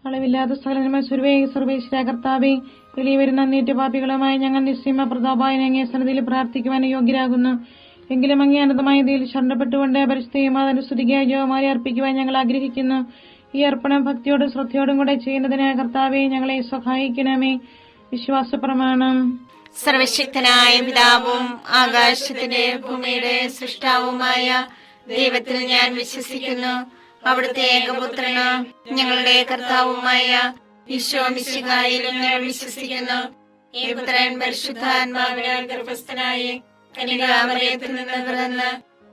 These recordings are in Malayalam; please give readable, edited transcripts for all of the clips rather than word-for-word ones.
അളവില്ലാത്ത സകലന്മ സർവേശ്വര കർത്താവേ, വെളിവരുന്ന നീറ്റ് പാപികളുമായി ഞങ്ങൾ നിസ്സീമ പ്രതാപായ അങ്ങേ സന്നിധിയിൽ പ്രാർത്ഥിക്കുവാൻ യോഗ്യരാകുന്നു. എങ്കിലും അങ്ങേ അനന്തമായ ഇതിൽ ശരണപ്പെട്ടുകൊണ്ട് പരിസ്ഥിതിയും അതിന്റെ സ്തുതിക്കായി ജോമാരി അർപ്പിക്കുവാൻ ഞങ്ങൾ ആഗ്രഹിക്കുന്നു. ഈ അർപ്പണം ഭക്തിയോടും ശ്രദ്ധയോടും കൂടെ ചെയ്യുന്നതിന് കർത്താവെ ഞങ്ങളെ സഹായിക്കണമേ. വിശ്വാസ പ്രമാണം. സർവശക്തനായ പിതാവും ആകാശത്തിന്റെ ഭൂമിയുടെ സൃഷ്ടാവുമായ ദൈവത്തിൽ ഞാൻ വിശ്വസിക്കുന്നു. അവിടുത്തെ ഏകപുത്രന് ഞങ്ങളുടെ കർത്താവുമായ ഈശോ മിശിഹായിലും ഞാൻ വിശ്വസിക്കുന്നു. ഈ പുത്രൻ പരിശുദ്ധാത്മാവിനാൽ ഗർഭസ്ഥനായി കന്യകാമറിയത്തിൽ നിന്ന് പിറന്ന്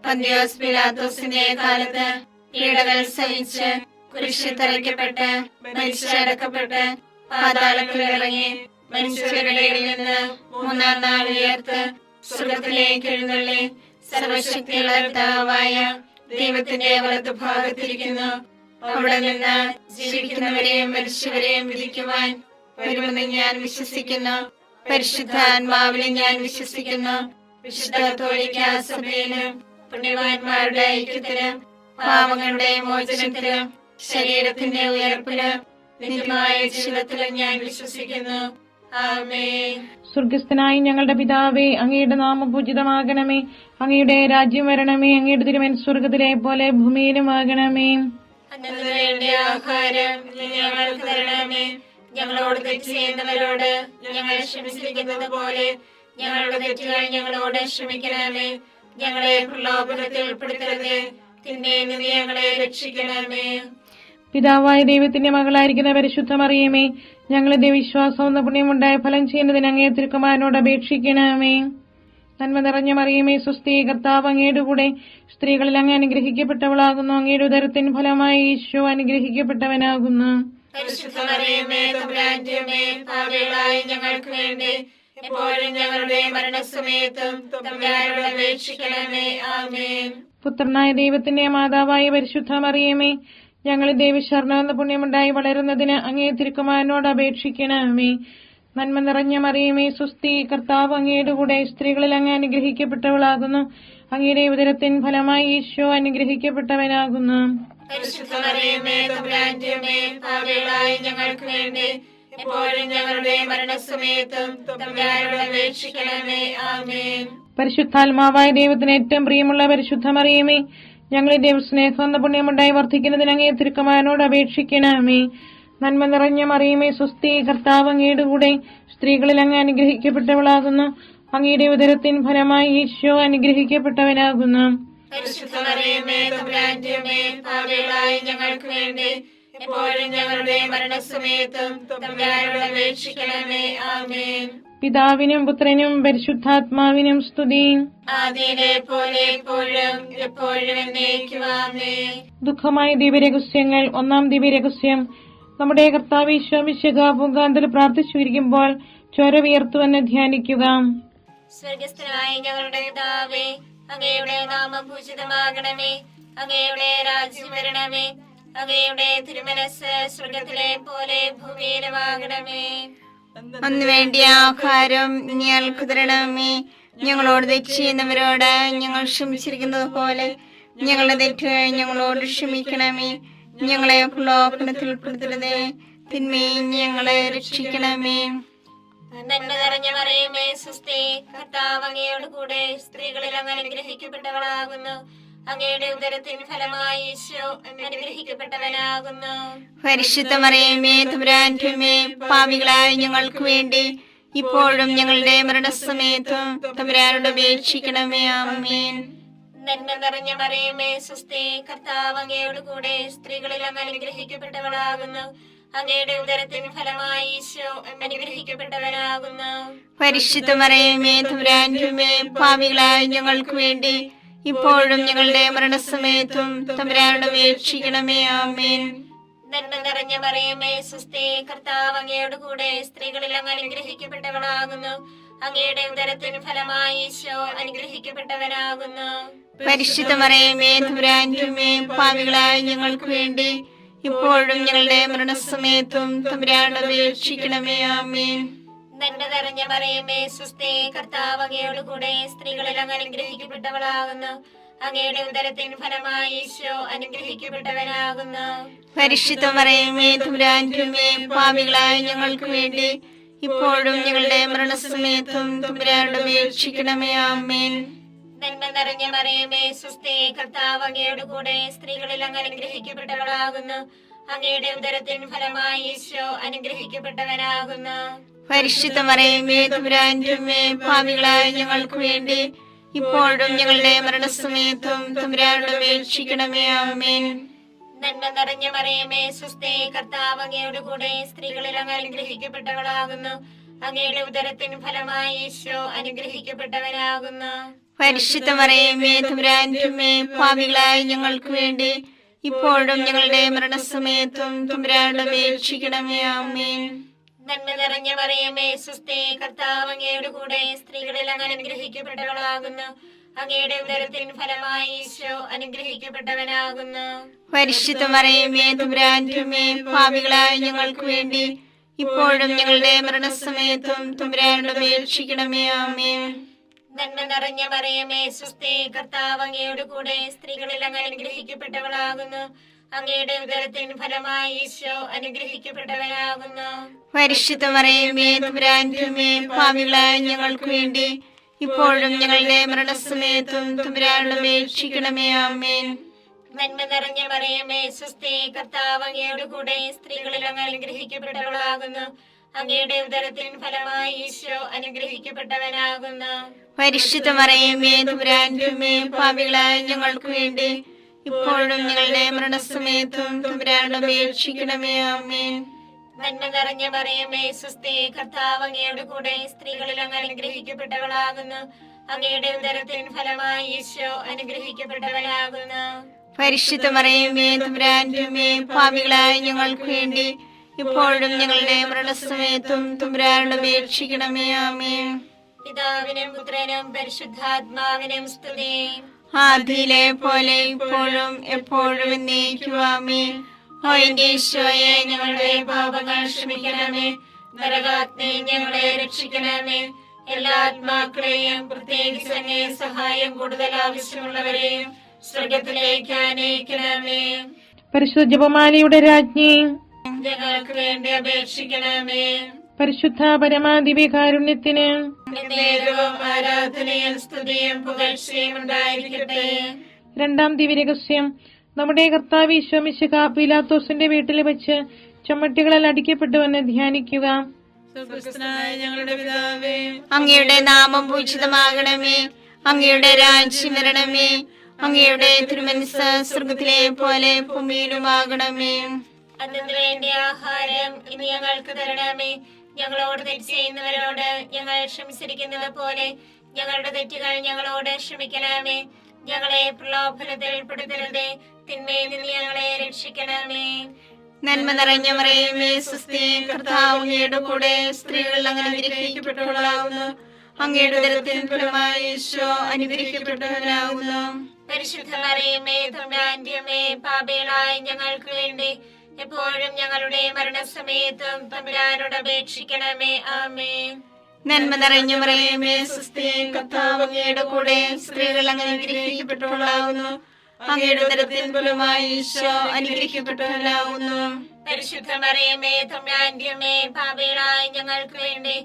പന്തിയോസ് പിലാത്തോസിന്റെ കാലത്ത് പീഡകൾ സഹിച്ച് കുരിശിൽ തറയ്ക്കപ്പെട്ട് മരിച്ചടക്കപ്പെട്ട് പാതാളത്തിൽ ഇറങ്ങി മനുഷ്യരുടെ ഇടയിൽ നിന്ന് മൂന്നാം നാൾ ഉയർത്ത് സ്വർഗ്ഗത്തിലേക്ക് എഴുന്നള്ളി സർവശക്തിയുള്ള പിതാവായ ദൈവത്തിന്റെ വലതുഭാഗത്തിരിക്കുന്നു. അവിടെ നിന്ന് ജീവിക്കുന്നവരെയും മരിച്ചവരെയും വിധിക്കുവാൻ വരുമെന്ന് ഞാൻ വിശ്വസിക്കുന്നു. പരിശുദ്ധാത്മാവിലും ഞാൻ വിശ്വസിക്കുന്നു. വിശുദ്ധ കത്തോലിക്കാ സഭയിലും പുണ്യവാന്മാരുടെ ഐക്യത്തിലും പാപങ്ങളുടെ മോചനത്തിലും ശരീരത്തിന്റെ ഉയർപ്പിലും നിത്യമായ ജീവിതത്തിലും ഞാൻ വിശ്വസിക്കുന്നു. ആമേൻ. സ്വർഗസ്ഥനായ ഞങ്ങളുടെ പിതാവേ, അങ്ങയുടെ നാമം പൂജിതമാകണമേ. അങ്ങയുടെ രാജ്യം വരണമേ. അങ്ങയുടെ തിരുമേനി സ്വർഗത്തിലെ പോലെ ഭൂമിയിലും ആകണമേ. അന്നു വേണ്ട ആഹാരം ഞങ്ങൾക്ക് തരണമേ. ഞങ്ങളോട് തെറ്റ് ചെയ്യുന്നവരോട് ഞങ്ങൾ ക്ഷമിച്ചിരിക്കുന്നത് പോലെ ഞങ്ങളുടെ തെറ്റുകൾ ഞങ്ങളോട് ക്ഷമിക്കണമേ. ഞങ്ങളെ പ്രലോഭനത്തിൽ ഉൾപ്പെടുത്തരുതേ, തിന്മയിൽ നിന്ന് ഞങ്ങളെ രക്ഷിക്കണമേ. പിതാവായ ദൈവത്തിന്റെ മകളായിരിക്കുന്ന പരിശുദ്ധ മറിയമേ, ഞങ്ങളുടെ വിശ്വാസം എന്ന പുണ്യമുണ്ടായ ഫലം ചെയ്യുന്നതിന് അങ്ങേ തിരുക്കുമാരനോട് അപേക്ഷിക്കണമേ. നന്മ നിറഞ്ഞ മറിയമേ, സ്വസ്തി, കർത്താവ് അങ്ങയുടെ കൂടെ സ്ത്രീകളിൽ അങ്ങ് അനുഗ്രഹിക്കപ്പെട്ടവളാകുന്നു. അങ്ങയുടെ ഉദരത്തിൻ ഫലമായി ഈശോ അനുഗ്രഹിക്കപ്പെട്ടവനാകുന്നു. പരിശുദ്ധ മറിയമേ, തമ്പുരാന്റെ അമ്മേ, പാപികളായ ഞങ്ങൾക്ക് വേണ്ടി എപ്പോഴും ഞങ്ങളുടെ മരണസമയത്തും തമ്പുരാനോട് അപേക്ഷിക്കണമേ. ആമേൻ. പുത്രനായ ദൈവത്തിന്റെ മാതാവായ പരിശുദ്ധ മറിയമേ, ഞങ്ങൾ ദൈവശരണം എന്ന പുണ്യമുണ്ടായി വളരുന്നതിന് അങ്ങേ തിരുക്കുമാരനോട് അപേക്ഷിക്കണമേ. നന്മ നിറഞ്ഞ മറിയമേ, സ്വസ്തി, കർത്താവ് അങ്ങയുടെ കൂടെ സ്ത്രീകളിൽ അങ്ങ് അനുഗ്രഹിക്കപ്പെട്ടവളാകുന്നു. അങ്ങയുടെ ഉദരത്തിൻ ഫലമായി ഈശോ അനുഗ്രഹിക്കപ്പെട്ടവനാകുന്നു. പരിശുദ്ധ മറിയമേ, തമ്പുരാന്റെ അമ്മേ, പാപികളായ ഞങ്ങൾക്ക് വേണ്ടി എപ്പോഴും ഞങ്ങളുടെ മരണസമയത്തും തമ്പുരാനോട് അപേക്ഷിക്കണമേ. ആമേൻ. പരിശുദ്ധാത്മാവായ ദൈവത്തിന് ഏറ്റവും പ്രിയമുള്ള പരിശുദ്ധ മറിയമേ, ഞങ്ങളുടെ ദൈവസ്നേഹം എന്ന പുണ്യമുണ്ടായി വർദ്ധിക്കുന്നതിന് അങ്ങേ തിരുക്കുമാരനോട് അപേക്ഷിക്കണമേ. നന്മ നിറഞ്ഞ മറിയമേ, സ്വസ്തി, കർത്താവ് അങ്ങയുടെ കൂടെ സ്ത്രീകളിൽ അങ്ങ് അനുഗ്രഹിക്കപ്പെട്ടവളാകുന്നു. അങ്ങയുടെ ഉദരത്തിൻ ഫലമായി ഈശോ അനുഗ്രഹിക്കപ്പെട്ടവനാകുന്നു. പരിശുദ്ധ മറിയമേ, തമ്പുരാന്റെ അമ്മേ, പാപികളായ ഞങ്ങൾക്ക് വേണ്ടി എപ്പോഴും ഞങ്ങളുടെ മരണസമയത്തും തമ്പുരാനോട് അപേക്ഷിക്കണമേ. ആമേൻ. പിതാവിനും പുത്രനും പരിശുദ്ധാത്മാവിനും സ്തുതി. ആദിയിലെ പോലെ എപ്പോഴും എപ്പോഴും എന്നേക്കും. ആമേൻ. ദുഃഖമായ ദിവ്യരഹസ്യങ്ങൾ. ഒന്നാം ദിവ്യരഹസ്യം. നമ്മുടെ കർത്താവ് ഈശോ മിശിഹാ പൂങ്കാന്തൽ പ്രാർത്ഥിച്ചിരിക്കുമ്പോൾ ചോര വിയർത്തുവെന്ന് ധ്യാനിക്കുക. സ്വർഗസ്ഥനായ ഞങ്ങളുടെ പിതാവേ, അങ്ങയുടെ നാമം പൂജിതമാകണമേ. അങ്ങയുടെ രാജ്യം വരണമേ. അങ്ങയുടെ തിരുമനസ്സ് സ്വർഗത്തിലെ പോലെ ഭൂമിയിലുമാകണമേ. അന്ന് വേണ്ടിയ ആഹാരം ഞങ്ങൾക്ക് തരണമേ. ഞങ്ങളോട് തെറ്റ് ചെയ്യുന്നവരോട് ഞങ്ങൾ ക്ഷമിച്ചിരിക്കുന്നത് പോലെ ഞങ്ങളുടെ തെറ്റുകൾ ഞങ്ങളോട് ക്ഷമിക്കണമേ. ഞങ്ങളെ പ്രലോഭനത്തിൽ ഉൾപ്പെടുത്തരുതേ, തിന്മയിൽ ഞങ്ങളെ രക്ഷിക്കണമേ. നന്മ നിറഞ്ഞ മറിയമേ, സ്വസ്തി, കർത്താവ് അങ്ങയോട് കൂടെ സ്ത്രീകളിൽ അങ്ങ് അനുഗ്രഹിക്കപ്പെട്ടവളാകുന്നു. അങ്ങയുടെ ഉദരത്തിൻ ഫലമായി ഈശോ അനുഗ്രഹിക്കപ്പെട്ടവനാകുന്നു. പരിശുദ്ധ മറിയമേ, തമ്പുരാന്റെ അമ്മേ, പാപികളായ ഞങ്ങൾക്ക് വേണ്ടി ഇപ്പോഴും ഞങ്ങളുടെ മരണസമയത്തും തമ്പുരാനോട് അപേക്ഷിക്കണമേ. ആമേൻ. നന്മ നിറഞ്ഞ മറിയമേ, സ്വസ്തി, കർത്താവ് അങ്ങയോട് കൂടെ സ്ത്രീകളിൽ അങ്ങ് അനുഗ്രഹിക്കപ്പെട്ടവളാകുന്നു. അങ്ങയുടെ ഉദരത്തിൻ ഫലമായി ഈശോ അനുഗ്രഹിക്കപ്പെട്ടവനാകുന്നു. പരിശുദ്ധ മറിയമേ, തമ്പുരാന്റെ അമ്മേ, പാപികളായ ഞങ്ങൾക്ക് വേണ്ടി ഇപ്പോഴും ഞങ്ങളുടെ മരണസമയത്തും തമ്പുരാനോട് അപേക്ഷിക്കണമേ. ആമേൻ. നന്മ നിറഞ്ഞ മറിയമേ, സ്വസ്തി, കർത്താവ് അങ്ങയോട് കൂടെ സ്ത്രീകളിൽ അങ്ങ് അനുഗ്രഹിക്കപ്പെട്ടവളാകുന്നു. അങ്ങയുടെ ഉദരത്തിൻ ഫലമായി ഈശോ അനുഗ്രഹിക്കപ്പെട്ടവനാകുന്നു. പരിശുദ്ധ മറിയമേ, തമ്പുരാന്റെ അമ്മേ, പാപികളായ ഞങ്ങൾക്ക് വേണ്ടി ഇപ്പോഴും ഞങ്ങളുടെ മരണസമയത്തും തമ്പുരാനോട് അപേക്ഷിക്കണമേ. ആമേൻ. നന്മ നിറഞ്ഞ മറിയമേ, സ്വസ്തി, കർത്താവ് അങ്ങയോട് കൂടെ സ്ത്രീകളിൽ അങ്ങ് അനുഗ്രഹിക്കപ്പെട്ടവളാകുന്നു. അങ്ങയുടെ ഉദരത്തിൻ ഫലമായി ഈശോ അനുഗ്രഹിക്കപ്പെട്ടവനാകുന്നു. പരിശുദ്ധ മറിയമേ തമ്പുരാന്റെ അമ്മേ, പാപികളായ ഞങ്ങൾക്ക് വേണ്ടി ഇപ്പോഴും ഞങ്ങളുടെ മരണസമയത്തും തമ്പുരാനോട് അപേക്ഷിക്കണമേ. ആമേൻ. നന്മ നിറഞ്ഞ മറിയമേ സ്വസ്തി, കർത്താവ് അങ്ങയുടെ കൂടെ സ്ത്രീകളിൽ അങ്ങ് അനുഗ്രഹിക്കപ്പെട്ടവളാകുന്നു. അങ്ങയുടെ ഉദരത്തിൻ ഫലമായി ഈശോ അനുഗ്രഹിക്കപ്പെട്ടവനാകുന്നു. പരിശുദ്ധ മറിയമേ തമ്പുരാന്റെ അമ്മേ, പാപികളായ ഞങ്ങൾക്ക് വേണ്ടി ഇപ്പോഴും ഞങ്ങളുടെ മരണസമയത്തും തമ്പുരാനോട് അപേക്ഷിക്കണമേ. ആമേൻ. നന്മ നിറഞ്ഞ മറിയമേ സ്വസ്തി, കർത്താവ് അങ്ങയുടെ കൂടെ സ്ത്രീകളിൽ അങ്ങ് അനുഗ്രഹിക്കപ്പെട്ടവളാകുന്നു. അങ്ങയുടെ ഉദരത്തിൻ ഫലമായി ഈശോ അനുഗ്രഹിക്കപ്പെട്ടവനാകുന്നു. പരിശുദ്ധ മറിയമേ തമ്പുരാന്റെ അമ്മേ, പാപികളായ ഞങ്ങൾക്ക് വേണ്ടി ഇപ്പോഴും ഞങ്ങളുടെ മരണസമയത്തും തമ്പുരാനോട് അപേക്ഷിക്കണമേ. ആമേൻ. നന്മ നിറഞ്ഞ മറിയമേ സ്വസ്തി, കർത്താവ് അങ്ങയുടെ കൂടെ സ്ത്രീകളിൽ അങ്ങ് അനുഗ്രഹിക്കപ്പെട്ടവളാകുന്നു. അങ്ങയുടെ ഉദരത്തിൻ ഫലമായി ഈശോ അനുഗ്രഹിക്കപ്പെട്ടവനാകുന്നു. പരിശുദ്ധ മറിയമേ തമ്പുരാന്റെ അമ്മേ, പാപികളായ ഞങ്ങൾക്ക് വേണ്ടി ഇപ്പോഴും ഞങ്ങളുടെ മരണസമയത്തും തമ്പുരാനോട് അപേക്ഷിക്കണമേ. ആമേൻ. നന്മ നിറഞ്ഞ മറിയമേ സ്വസ്തി, കർത്താവ് അങ്ങയുടെ കൂടെ സ്ത്രീകളിൽ അങ്ങ് അനുഗ്രഹിക്കപ്പെട്ടവളാകുന്നു. അങ്ങയുടെ ഉദരത്തിൻ ഫലമായി ഈശോ അനുഗ്രഹിക്കപ്പെട്ടവനാകുന്നു. പരിശുദ്ധ മറിയമേ തമ്പുരാന്റെ അമ്മേ, പാപികളായ ഞങ്ങൾക്ക് വേണ്ടി ഇപ്പോഴും ഞങ്ങളുടെ മരണസമയത്തും തമ്പുരാനോട് അപേക്ഷിക്കണമേ. ആമേൻ. നന്മ നിറഞ്ഞ മറിയമേ സ്വസ്തി, കർത്താവ് അങ്ങയുടെ കൂടെ സ്ത്രീകളിൽ അങ്ങ് അനുഗ്രഹിക്കപ്പെട്ടവളാകുന്നു. അങ്ങയുടെ ഉദരത്തിൻ ഫലമായി ഈശോ അനുഗ്രഹിക്കപ്പെട്ടവനാകുന്നു. പരിശുദ്ധ മറിയമേ തമ്പുരാന്റെ അമ്മേ, പാപികളായ ഞങ്ങൾക്ക് വേണ്ടി ഇപ്പോഴും ഞങ്ങളുടെ മരണസമയത്തും തമ്പുരാനോട് അപേക്ഷിക്കണമേ. ആമേൻ. നന്മ നിറഞ്ഞ മറിയമേ സ്വസ്തി, കർത്താവ് അങ്ങയുടെ കൂടെ സ്ത്രീകളിൽ അങ്ങ് അനുഗ്രഹിക്കപ്പെട്ടവളാകുന്നു. അങ്ങയുടെ ഉദരത്തിൻ ഫലമായി ഈശോ അനുഗ്രഹിക്കപ്പെട്ടവനാകുന്നു. പരിശുദ്ധ മറിയമേ തമ്പുരാന്റെ അമ്മേ, പാപികളായ ഞങ്ങൾക്ക് വേണ്ടി ഇപ്പോഴും ഞങ്ങളുടെ മരണസമയത്തും തമ്പുരാനോട് അപേക്ഷിക്കണമേ. ആമേൻ. പിതാവിനും പുത്രനും പരിശുദ്ധാത്മാവിനും സ്തുതി. ആദിയിലെ പോലെ ഇപ്പോഴും എപ്പോഴും എന്നേക്കും. ആമേൻ. ഓ എന്റെ ഈശോയെ, ഞങ്ങളുടെ പാപങ്ങൾ ക്ഷമിക്കണമേ. നരകാഗ്നി ഞങ്ങളെ രക്ഷിക്കണമേ. എല്ലാ ആത്മാക്കളെയും പ്രത്യേകിച്ച് അങ്ങേ സഹായം കൂടുതൽ ആവശ്യമുള്ളവരെയും സ്വർഗത്തിലേക്ക് ആനയിക്കണമേ. പരിശുദ്ധ ജപമാലയുടെ രാജ്ഞി, ഞങ്ങൾക്ക് വേണ്ടി അപേക്ഷിക്കണമേ. പരിശുദ്ധ പരമാദിവ്യകാരുണ്യത്തിന് നേരവും ആരാധനയും സ്തുതിയും പുകഴ്ചയും ഉണ്ടായിരിക്കട്ടെ. രണ്ടാം ദിവ്യരഹസ്യം. നമ്മുടെ കർത്താവ് ഈശോ മിശിഹ പീലാത്തോസിന്റെ വീട്ടിൽ വെച്ച് ചമ്മട്ടികളിൽ അടിക്കപ്പെട്ടുവെന്ന് ധ്യാനിക്കുക. ഞങ്ങളുടെ പിതാവേ, അങ്ങയുടെ നാമം പൂജിതമാകണമേ. അങ്ങയുടെ രാജ്യം വരണമേ. അങ്ങയുടെ തിരുമനസ്സ് സ്വർഗ്ഗത്തിലെ പോലെ ഭൂമിയിലുമാകണമേ. അതിനു വേണ്ടി ആഹാരം ഇനി ഞങ്ങൾക്ക് തരണമേ. ഞങ്ങളോട് തെറ്റ് ചെയ്യുന്നവരോട് ഞങ്ങൾ ക്ഷമിച്ചിരിക്കുന്നത് പോലെ ഞങ്ങളുടെ തെറ്റുകൾ ഞങ്ങളോട് ക്ഷമിക്കണമേ. ഞങ്ങളെ പ്രലോഭനത്തിൽ ഉൾപ്പെടുത്തരുതേ, തിന്മയിൽ നിന്ന് ഞങ്ങളെ രക്ഷിക്കണമേ. നന്മ നിറഞ്ഞ മറിയമേ സ്വസ്തി, കർത്താവ് അങ്ങയുടെ കൂടെ സ്ത്രീകൾ അങ്ങ് അനുഗ്രഹിക്കപ്പെട്ടവളാകുന്നു. അങ്ങയുടെ ഉദരത്തിൻ ഫലമായി ഈശോ അനുഗ്രഹിക്കപ്പെട്ടവനാകുന്നു. പരിശുദ്ധ മറിയമേ തമ്പുരാന്റെ അമ്മേ, പാപികളായ ഞങ്ങൾക്ക് വേണ്ടി എപ്പോഴും ഞങ്ങളുടെ മരണസമയത്തും തമ്പുരാനോട് അപേക്ഷിക്കണമേ. ആമേൻ. നന്മ നിറഞ്ഞ മറിയമേ സ്വസ്തി, കർത്താവ് അങ്ങയുടെ കൂടെ സ്ത്രീകൾ അങ്ങ് അനുഗ്രഹിക്കപ്പെട്ടവളാകുന്നു. അങ്ങയുടെ ഉദരത്തിൻ ഫലമായി ഈശോ അനുഗ്രഹിക്കപ്പെട്ടവനാകുന്നു. പരിശുദ്ധ മറിയമേ തമ്പുരാന്റെ അമ്മേ, പാപികളായ ഞങ്ങൾക്ക് വേണ്ടി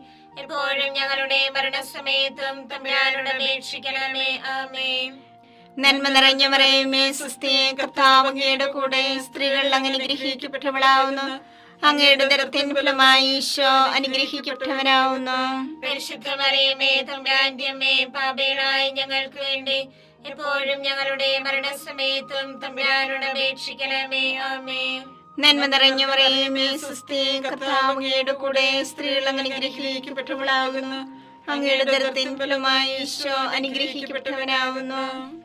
എപ്പോഴും ഞങ്ങളുടെ മരണസമയത്തും തമ്പുരാനോട് അപേക്ഷിക്കണമേ. ആമേൻ. നന്മ നിറഞ്ഞ മറിയമേ സ്വസ്തി, കർത്താവ് അങ്ങയുടെ കൂടെ സ്ത്രീകൾ അങ്ങ് അനുഗ്രഹിക്കപ്പെട്ടവളാകുന്നു. അങ്ങയുടെ ഉദരത്തിൻ ഫലമായി ഈശോ അനുഗ്രഹിക്കപ്പെട്ടവനാകുന്നു. പരിശുദ്ധ മറിയമേ തമ്പുരാന്റെ അമ്മേ, പാപികളായ ഞങ്ങൾക്ക് വേണ്ടി എപ്പോഴും ഞങ്ങളുടെ മരണസമയത്തും തമ്പുരാനോട് അപേക്ഷിക്കണമേ. ആമേൻ. നന്മ നിറഞ്ഞ മറിയമേ സ്വസ്തി, കർത്താവ് അങ്ങയുടെ കൂടെ സ്ത്രീകൾ അങ്ങ് അനുഗ്രഹിക്കപ്പെട്ടവളാകുന്നു. അങ്ങയുടെ ഉദരത്തിൻ ഫലമായി ഈശോ അനുഗ്രഹിക്കപ്പെട്ടവനാകുന്നു.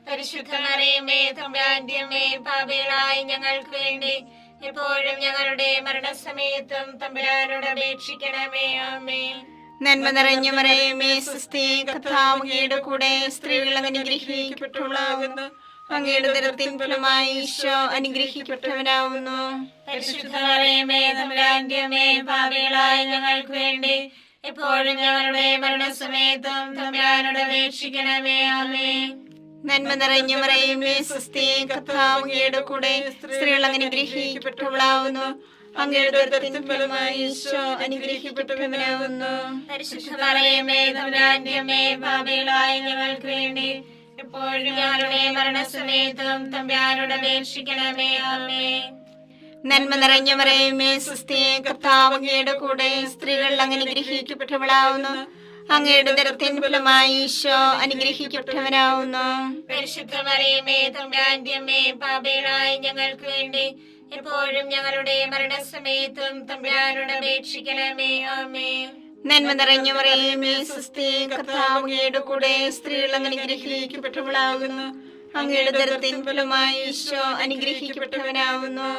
പരിശുദ്ധ മറിയമേ തമ്പുരാന്റെ അമ്മേ, പാപികളായ ഞങ്ങൾക്ക് വേണ്ടി എപ്പോഴും ഞങ്ങളുടെ മരണസമയത്തും തമ്പുരാനോട് അപേക്ഷിക്കണമേ. ആമേൻ. നന്മ നിറഞ്ഞ മറിയമേ സ്വസ്തി, കർത്താവ് അങ്ങയുടെ കൂടെ സ്ത്രീകൾ അങ്ങ് അനുഗ്രഹിക്കപ്പെട്ടവളാകുന്നു. അങ്ങയുടെ ഉദരത്തിൻ ഫലമായി ഈശോ അനുഗ്രഹിക്കപ്പെട്ടവനാകുന്നു. പരിശുദ്ധ മറിയമേ തമ്പുരാന്റെ അമ്മേ, പാപികളായ ഞങ്ങൾക്ക് വേണ്ടി എപ്പോഴും ഞങ്ങളുടെ മരണസമയത്തും തമ്പുരാനോട് അപേക്ഷിക്കണമേ. ആമേൻ. നന്മ നിറഞ്ഞ മറിയമേ സ്വസ്തി, കർത്താവ് അങ്ങയുടെ കൂടെ സ്ത്രീകൾ അനുഗ്രഹിക്കപ്പെട്ടവളാവുന്നു. അങ്ങയുടെ ഉദരത്തിൻ ഫലമായി ഈശോ അനുഗ്രഹിക്കപ്പെട്ടവനാവുന്നു. പരിശുദ്ധ മറിയമേ തമ്പുരാന്റെ അമ്മേ, പാപികളായ ഞങ്ങൾക്ക് വേണ്ടി എപ്പോഴും ഞങ്ങളുടെ മരണസമയത്തും തമ്പുരാനോട് അപേക്ഷിക്കണമേ. ആമേൻ. നന്മ നിറഞ്ഞ മറിയമേ സ്വസ്തി, കർത്താവ് അങ്ങയുടെ കൂടെ സ്ത്രീകൾ അനുഗ്രഹിക്കപ്പെട്ടവളാവുന്നു. അങ്ങയുടെ ഉദരത്തിൻ ഫലമായി ഈശോ അനുഗ്രഹിക്കപ്പെട്ടവനാവുന്നു. പരിശുദ്ധ മറിയമേ തമ്പുരാന്റെ അമ്മേ, പാപികളായ ഞങ്ങൾക്ക് വേണ്ടി എപ്പോഴും ഞങ്ങളുടെ മരണസമയത്തും തമ്പുരാനോട് അപേക്ഷിക്കണമേ. ആമേൻ. നന്മ നിറഞ്ഞ മറിയമേ സ്വസ്തി, കർത്താവ് അങ്ങയുടെ കൂടെ സ്ത്രീകൾ അനുഗ്രഹിക്കപ്പെട്ടവളാകുന്നു. അങ്ങയുടെ ഉദരത്തിൻ ഫലമായി ഈശോ അനുഗ്രഹിക്കപ്പെട്ടവനാവുന്നു.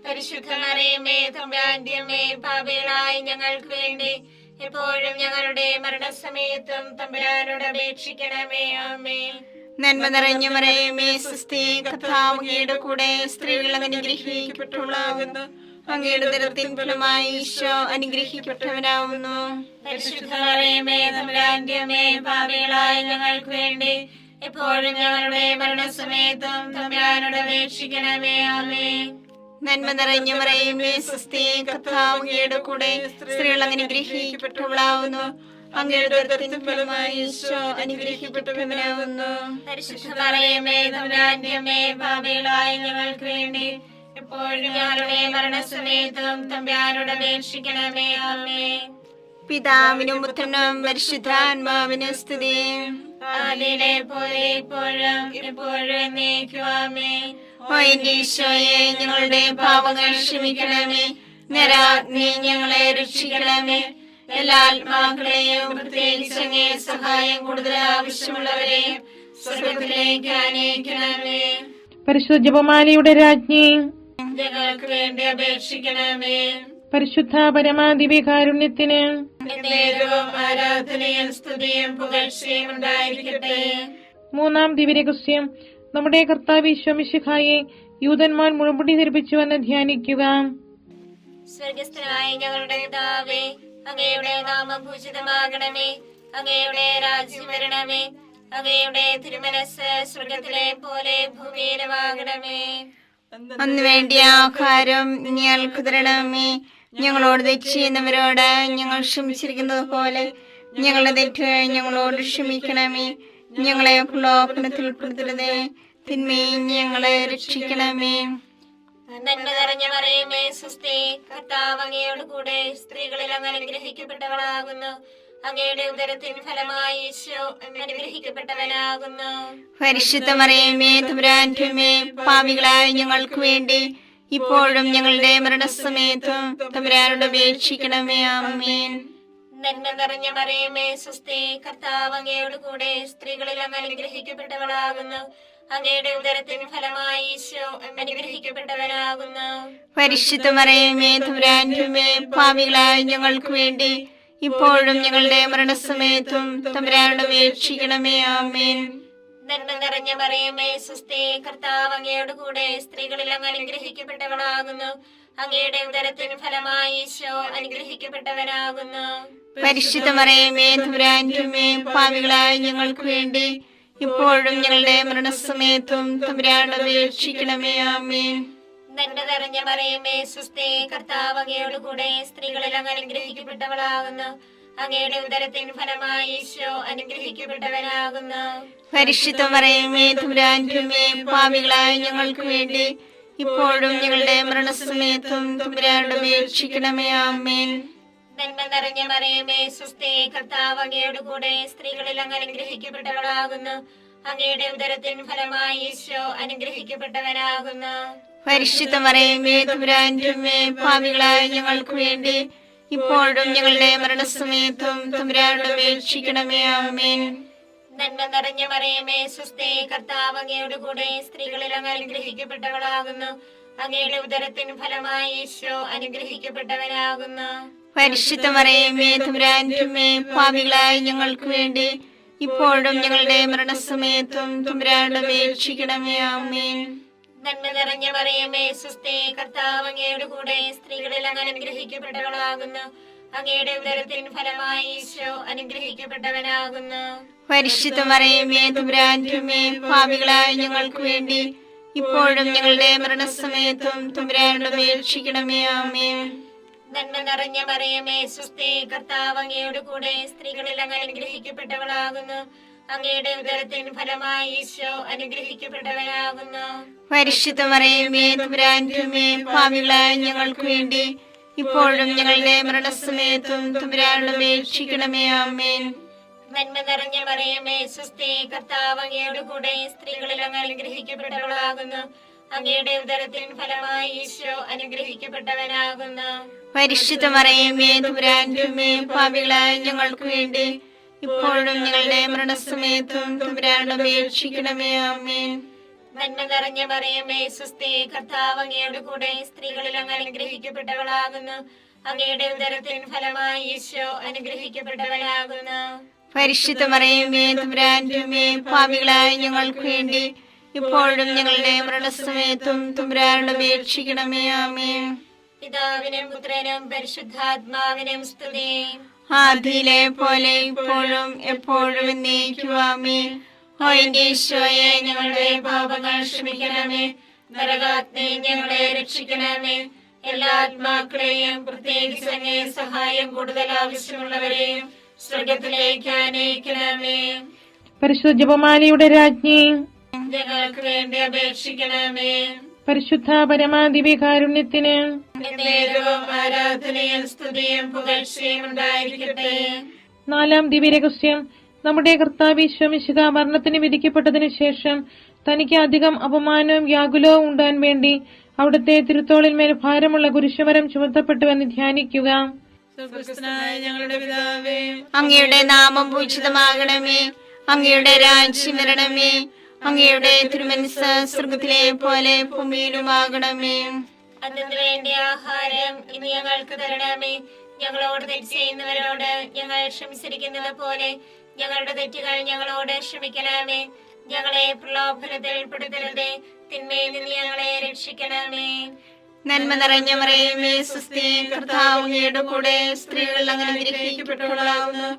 പരിശുദ്ധ മറിയമേ തമ്പുരാന്റെ അമ്മേ, പാപികളായ ഞങ്ങൾക്ക് വേണ്ടി എപ്പോഴും ഞങ്ങളുടെ മരണസമയത്തും തമ്പുരാനോട് അപേക്ഷിക്കണമേ. ആമേൻ. നന്മ നിറഞ്ഞ മറിയമേ സ്വസ്തി, കർത്താവ് അങ്ങയുടെ കൂടെ സ്ത്രീകൾ അനുഗ്രഹിക്കപ്പെട്ടവളാകുന്നു. അങ്ങയുടെ ഉദരത്തിൻ ഫലമായി ഈശോ അനുഗ്രഹിക്കപ്പെട്ടവനാവുന്നു. പരിശുദ്ധ മറിയമേ തമ്പുരാന്റെ അമ്മേ, പാപികളായ ഞങ്ങൾക്ക് വേണ്ടി എപ്പോഴും ഞങ്ങളുടെ മരണസമയത്തും തമ്പുരാനോട് അപേക്ഷിക്കണമേ. ആമേൻ. നന്മ നിറഞ്ഞ മറിയമേ സ്വസ്തി, കർത്താവ് അങ്ങയുടെ കൂടെ സ്ത്രീകൾ അനുഗ്രഹിക്കപ്പെട്ടവളാവുന്നു. അങ്ങയുടെ ഉദരത്തിൻ ഫലമായി ഈശോ അനുഗ്രഹിക്കപ്പെട്ടവനാവുന്നു. പരിശുദ്ധ മറിയമേ തമ്പുരാന്റെ അമ്മേ, പാപികളായ ഞങ്ങൾക്ക് വേണ്ടി എപ്പോഴും ഞങ്ങളുടെ മരണസമയത്തും തമ്പുരാനോട് അപേക്ഷിക്കണമേ. ആമേൻ. പിതാവിനും പുത്രനും പരിശുദ്ധാത്മാവിനും സ്തുതി. ആദിയിലെ പോലെ ഇപ്പോഴും എപ്പോഴും എന്നേക്കും. ആമേൻ. ഓ എന്റെ ഈശോയെ, ഞങ്ങളുടെ പാപങ്ങൾ ക്ഷമിക്കണമേ. നരാഗ്നി ഞങ്ങളെ രക്ഷിക്കണമേ. എല്ലാ ആത്മാക്കളെയും പ്രത്യേകിച്ച് അങ്ങേ സഹായം കൂടുതൽ ആവശ്യമുള്ളവരെയും സ്വർഗത്തിലേക്ക് ആനയിക്കണമേ. പരിശുദ്ധ ജപമാലയുടെ രാജ്ഞി, ഞങ്ങൾക്ക് വേണ്ടി അപേക്ഷിക്കണമേ. പരിശുദ്ധ പരമാദിവ്യകാരുണ്യത്തിന് നേരവും ആരാധനയും സ്തുതിയും പുകഴ്ചയും ഉണ്ടായിരിക്കട്ടെ. മൂന്നാം ദിവ്യരഹസ്യം, നമ്മുടെ കർത്താവ് ഈശോ മിശിഹായെ യൂതന്മാർ മുഴുമുടി ധരിപ്പിച്ചുവെന്ന് ധ്യാനിക്കുക. സ്വർഗസ്ഥനായ ഞങ്ങളുടെ പിതാവേ, അങ്ങയുടെ നാമം പൂജിതമാകണമേ. അങ്ങയുടെ രാജ്യം വരണമേ. അങ്ങയുടെ തിരുമനസ് സ്വർഗത്തിലെ പോലെ ഭൂമിയിലുമാകണമേ. അന്ന് വേണ്ടിയ ആഹാരം ഞങ്ങൾക്ക് തരണമേ. ഞങ്ങളോട് തെറ്റ് ചെയ്യുന്നവരോട് ഞങ്ങൾ ക്ഷമിച്ചിരിക്കുന്നത് പോലെ ഞങ്ങളുടെ തെറ്റ് ഞങ്ങളോട് ക്ഷമിക്കണമേ. ഞങ്ങളെ പ്രലോഭനത്തിൽ ഉൾപ്പെടുത്തരുതേ, തിന്മയും ഞങ്ങളെ രക്ഷിക്കണമേ. നന്മ നിറഞ്ഞ മറിയമേ സ്വസ്തി, കർത്താവ് അങ്ങയോട് കൂടെ സ്ത്രീകളിൽ അങ്ങ് അനുഗ്രഹിക്കപ്പെട്ടവളാകുന്നു. അങ്ങയുടെ ഉദരത്തിൻ ഫലമായി ഈശോ അനുഗ്രഹിക്കപ്പെട്ടവനാകുന്നു. പരിശുദ്ധ മറിയമേ തമ്പുരാന്റെ അമ്മേ, പാപികളായ ഞങ്ങൾക്ക് വേണ്ടി ഇപ്പോഴും ഞങ്ങളുടെ മരണസമയത്തും തമ്പുരാനോട് അപേക്ഷിക്കണമേ. ആമേൻ. നന്മ നിറഞ്ഞ മറിയമേ സ്വസ്തി, കർത്താവ് അങ്ങയോട് കൂടെ സ്ത്രീകളിൽ അങ്ങ് അനുഗ്രഹിക്കപ്പെട്ടവളാകുന്നു. അങ്ങയുടെ ഉദരത്തിൻ ഫലമായി ഈശോ അനുഗ്രഹിക്കപ്പെട്ടവനാകുന്നു. പരിശുദ്ധ മറിയമേ തമ്പുരാന്റെ അമ്മേ, പാപികളായ ഞങ്ങൾക്ക് വേണ്ടി ഇപ്പോഴും ഞങ്ങളുടെ മരണസമയത്തും തമ്പുരാനോട് അപേക്ഷിക്കണമേ. ആമേൻ. നന്മ നിറഞ്ഞ മറിയമേ സ്വസ്തി, കർത്താവ് അങ്ങയോട് കൂടെ സ്ത്രീകളിൽ അങ്ങ് അനുഗ്രഹിക്കപ്പെട്ടവളാകുന്നു. അങ്ങയുടെ ഉദരത്തിൻ ഫലമായി ഈശോ അനുഗ്രഹിക്കപ്പെട്ടവനാകുന്നു. പരിശുദ്ധ മറിയമേ തമ്പുരാന്റെ അമ്മേ, പാപികളായ ഞങ്ങൾക്ക് വേണ്ടി ഇപ്പോഴും ഞങ്ങളുടെ മരണസമയത്തും തമ്പുരാനോട് അപേക്ഷിക്കണമേ. ആമേൻ. നന്മ നിറഞ്ഞ മറിയമേ സ്വസ്തി, കർത്താവ് അങ്ങയോട് കൂടെ സ്ത്രീകളിൽ അങ്ങ് അനുഗ്രഹിക്കപ്പെട്ടവളാകുന്നു. അങ്ങയുടെ ഉദരത്തിൻ ഫലമായി ഈശോ അനുഗ്രഹിക്കപ്പെട്ടവനാകുന്നു. പരിശുദ്ധ മറിയമേ തമ്പുരാന്റെ അമ്മേ, പാപികളായ ഞങ്ങൾക്ക് വേണ്ടി ഇപ്പോഴും ഞങ്ങളുടെ മരണസമയത്തും തമ്പുരാനോട് അപേക്ഷിക്കണമേ. ആമേൻ. നന്മ നിറഞ്ഞ മറിയമേ സ്വസ്തി, കർത്താവ് അങ്ങയോട് കൂടെ സ്ത്രീകളിൽ അങ്ങ് അനുഗ്രഹിക്കപ്പെട്ടവളാകുന്നു. അങ്ങയുടെ ഉദരത്തിൻ ഫലമായി ഈശോ അനുഗ്രഹിക്കപ്പെട്ടവനാകുന്നു. പരിശുദ്ധ മറിയമേ തമ്പുരാന്റെ അമ്മേ, പാപികളായ ഞങ്ങൾക്ക് വേണ്ടി ഇപ്പോഴും ഞങ്ങളുടെ മരണസമയത്തും തമ്പുരാനോട് അപേക്ഷിക്കണമേ. ആമേൻ. നന്മ നിറഞ്ഞ മറിയമേ സ്വസ്തി, കർത്താവ് അങ്ങയോട് കൂടെ സ്ത്രീകളിൽ അങ്ങ് അനുഗ്രഹിക്കപ്പെട്ടവളാകുന്നു. അങ്ങയുടെ ഉദരത്തിൻ ഫലമായി ഈശോ അനുഗ്രഹിക്കപ്പെട്ടവനാകുന്നു. പരിശുദ്ധ മറിയമേ തമ്പുരാന്റെ അമ്മേ, പാപികളായ ഞങ്ങൾക്ക് വേണ്ടി ഇപ്പോഴും ഞങ്ങളുടെ മരണസമയത്തും തമ്പുരാനോട് അപേക്ഷിക്കണമേ. ആമേൻ. നന്മ നിറഞ്ഞ മറിയമേ സ്വസ്തി, കർത്താവ് അങ്ങയോട് കൂടെ സ്ത്രീകളിൽ അങ്ങ് അനുഗ്രഹിക്കപ്പെട്ടവളാകുന്നു. അങ്ങയുടെ ഉദരത്തിൻ ഫലമായി ഈശോ അനുഗ്രഹിക്കപ്പെട്ടവനാകുന്നു. പരിശുദ്ധ മറിയമേ തമ്പുരാന്റെ അമ്മേ, പാപികളായ ഞങ്ങൾക്ക് വേണ്ടി ഇപ്പോഴും ഞങ്ങളുടെ മരണസമയത്തും തമ്പുരാനോട് അപേക്ഷിക്കണമേ. ആമേൻ. നന്മ നിറഞ്ഞ മറിയമേ സ്വസ്തി, കർത്താവ് അങ്ങയോട് കൂടെ സ്ത്രീകളിൽ അങ്ങ് അനുഗ്രഹിക്കപ്പെട്ടവളാകുന്നു. അങ്ങയുടെ ഉദരത്തിൻ ഫലമായി ഈശോ അനുഗ്രഹിക്കപ്പെട്ടവനാകുന്നു. പരിശുദ്ധ മറിയമേ തമ്പുരാന്റെ അമ്മേ, പാപികളായ ഞങ്ങൾക്ക് വേണ്ടി ഇപ്പോഴും ഞങ്ങളുടെ മരണസമയത്തും തമ്പുരാനോട് അപേക്ഷിക്കണമേ. ആമേൻ. നന്മ നിറഞ്ഞ മറിയമേ സ്വസ്തി, കർത്താവ് അങ്ങയോട് കൂടെ സ്ത്രീകളിൽ അങ്ങ് അനുഗ്രഹിക്കപ്പെട്ടവളാകുന്നു. അങ്ങയുടെ ഉദരത്തിൻ ഫലമായി ഈശോ അനുഗ്രഹിക്കപ്പെട്ടവനാകുന്നു. പരിശുദ്ധ മറിയമേ തമ്പുരാന്റെ അമ്മേ, പാപികളായ ഞങ്ങൾക്ക് വേണ്ടി ഇപ്പോഴും ഞങ്ങളുടെ മരണസമയത്തും തമ്പുരാനോട് അപേക്ഷിക്കണമേ. ആമേൻ. നന്മ നിറഞ്ഞ മറിയമേ സ്വസ്തി, കർത്താവ് അങ്ങയോട് കൂടെ സ്ത്രീകളിൽ അങ്ങ് അനുഗ്രഹിക്കപ്പെട്ടവളാകുന്നു. അങ്ങയുടെ ഉദരത്തിൻ ഫലമായി ഈശോ അനുഗ്രഹിക്കപ്പെട്ടവനാകുന്നു. പരിശുദ്ധ മറിയമേ തമ്പുരാന്റെ അമ്മേ, പാപികളായ ഞങ്ങൾക്ക് വേണ്ടി ഇപ്പോഴും ഞങ്ങളുടെ മരണസമയത്തും തമ്പുരാനോട് അപേക്ഷിക്കണമേ. ആമേൻ. പിതാവിനും പുത്രനും പരിശുദ്ധാത്മാവിനും സ്തുതി. ആദിയിലെ പോലെ ഇപ്പോഴും എപ്പോഴും എന്നേക്കും. ആമേൻ. ഓ എന്റെ ഈശോയെ, ഞങ്ങളുടെ പാപങ്ങൾ ക്ഷമിക്കണമേ. നരകാഗ്നി ഞങ്ങളെ രക്ഷിക്കണമേ. എല്ലാ ആത്മാക്കളെയും പ്രത്യേകിച്ച് അങ്ങേ സഹായം കൂടുതൽ ആവശ്യമുള്ളവരെയും സ്വർഗത്തിലേക്ക് അനയിക്കണമേ. പരിശുദ്ധ ജപമാലയുടെ രാജ്ഞി, ഞങ്ങൾക്ക് വേണ്ടി അപേക്ഷിക്കണമേ. പരിശുദ്ധ പരമാദിവ്യകാരുണ്യത്തിന് എന്നേരവും ആരാധനയും സ്തുതിയും പുകഴ്ചയും ഉണ്ടായിരിക്കട്ടെ. 4-ാം ദിവ്യരഹസ്യം. നമ്മുടെ കർത്താവ് ഈശോ മിശിഹാ മരണത്തിന് വിധിക്കപ്പെട്ടതിനു ശേഷം തനിക്ക് അധികം അപമാനവും വ്യാകുലവും ഉണ്ടാൻ വേണ്ടി അവിടുത്തെ തിരുത്തോളിന്മേൽ ഭാരമുള്ള കുരിശുമരം ചുമത്തപ്പെട്ടുവെന്ന് ധ്യാനിക്കുക. സ്വർഗ്ഗസ്ഥനായ ഞങ്ങളുടെ പിതാവേ, അങ്ങയുടെ നാമം പൂജിതമാകണമേ. അങ്ങയുടെ രാജ്യം വരണമേ. അങ്ങയുടെ തിരുമനസ്സ് സ്വർഗത്തിലെ പോലെ ഭൂമിയിലുമാകണമേ. അതിനു വേണ്ടി ആഹാരം ഇനി ഞങ്ങൾക്ക് തരണമേ. ഞങ്ങളോട് തെറ്റ് ചെയ്യുന്നവരോട് ഞങ്ങൾ ക്ഷമിച്ചിരിക്കുന്നത് പോലെ ഞങ്ങളുടെ തെറ്റുകൾ ഞങ്ങളോട് ക്ഷമിക്കണമേ. ഞങ്ങളെ പ്രലോഭനത്തിൽ പെടുത്തരുതേ, തിന്മയിൽ നിന്ന് ഞങ്ങളെ രക്ഷിക്കണമേ. നന്മ നിറഞ്ഞ മറിയമേ സ്വസ്തി, കർത്താവ് അങ്ങയുടെ കൂടെ സ്ത്രീകൾ അങ്ങ് അനുഗ്രഹിക്കപ്പെട്ടവളാകുന്നു.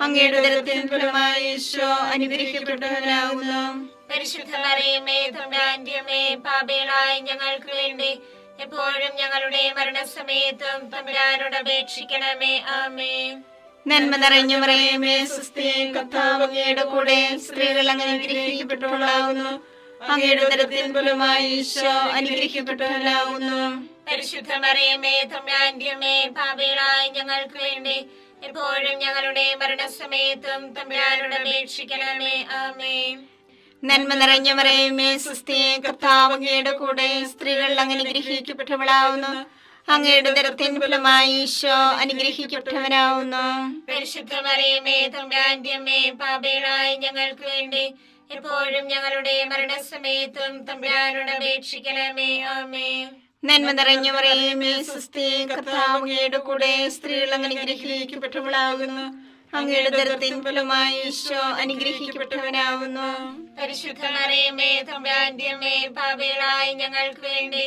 അങ്ങയുടെ ഉദരത്തിൻ ഫലമായി ഈശോ അനുഗ്രഹിക്കപ്പെട്ടവനാകുന്നു. പരിശുദ്ധ മറിയമേ തമ്പുരാന്റെ അമ്മേ, പാപികളായ ഞങ്ങൾക്ക് വേണ്ടി എപ്പോഴും ഞങ്ങളുടെ മരണസമയത്തും തമ്പുരാനോട് അപേക്ഷിക്കണമേ. ആമേൻ. നന്മ നിറഞ്ഞ മറിയമേ സ്വസ്തി, കർത്താവ് അങ്ങയുടെ കൂടെ സ്ത്രീകൾ അങ്ങ് അനുഗ്രഹിക്കപ്പെട്ടവളാകുന്നു. അങ്ങയുടെ ഉദരത്തിൻ ഫലമായി ഈശോ അനുഗ്രഹിക്കപ്പെട്ടവനാകുന്നു. പരിശുദ്ധ മറിയമേ തമ്പുരാന്റെ അമ്മേ, പാപികളായ ഞങ്ങൾക്ക് വേണ്ടി എപ്പോഴും ഞങ്ങളുടെ മരണസമയത്തും തമ്പുരാനോട് അപേക്ഷിക്കണമേ. ആമേൻ. നന്മ നിറഞ്ഞ മറിയമേ സ്വസ്തി, കർത്താവ് അങ്ങയുടെ കൂടെ സ്ത്രീകൾ അങ്ങ് അനുഗ്രഹിക്കപ്പെട്ടവളാകുന്നു. അങ്ങയുടെ ഉദരത്തിൻ ഫലമായി ഈശോ അനുഗ്രഹിക്കപ്പെട്ടവനാകുന്നു. പരിശുദ്ധ മറിയമേ തമ്പുരാന്റെ അമ്മേ, പാപികളായ ഞങ്ങൾക്ക് വേണ്ടി എപ്പോഴും ഞങ്ങളുടെ മരണസമയത്തും തമ്പുരാനോട് അപേക്ഷിക്കണമേ. ആമേൻ. നന്മ നിറഞ്ഞ മറിയമേ സ്വസ്തി, കർത്താവ് അങ്ങയുടെ കൂടെ സ്ത്രീകൾ അങ്ങ് അനുഗ്രഹിക്കപ്പെട്ടവളാകുന്നു. അങ്ങയുടെ ഉദരത്തിൻ ഫലമായി ഈശോ അനുഗ്രഹിക്കപ്പെട്ടവനാകുന്നു. പരിശുദ്ധ മറിയമേ തമ്പുരാന്റെ അമ്മേ, പാപികളായ ഞങ്ങൾക്ക് വേണ്ടി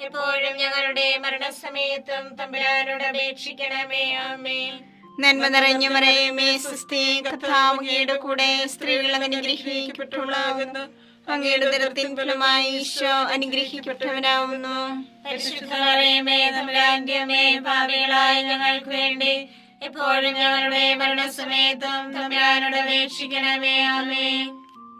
എപ്പോഴും ഞങ്ങളുടെ മരണസമയത്തും തമ്പുരാനോട് അപേക്ഷിക്കണമേ. ആമേൻ. നന്മ നിറഞ്ഞ മറിയമേ സ്വസ്തി, കർത്താവ് അങ്ങയുടെ കൂടെ സ്ത്രീകൾ അങ്ങ് അനുഗ്രഹിക്കപ്പെട്ടവളാകുന്നു. അങ്ങയുടെ ഉദരത്തിൻ ഫലമായി ഈശോ അനുഗ്രഹിക്കപ്പെട്ടവനാകുന്നു. പരിശുദ്ധ മറിയമേ തമ്പുരാന്റെ അമ്മേ, പാപികളായ ഞങ്ങൾക്ക് വേണ്ടി എപ്പോഴും ഞങ്ങളുടെ മരണസമയത്തും തമ്പുരാനോട് അപേക്ഷിക്കണമേ. ആമേൻ.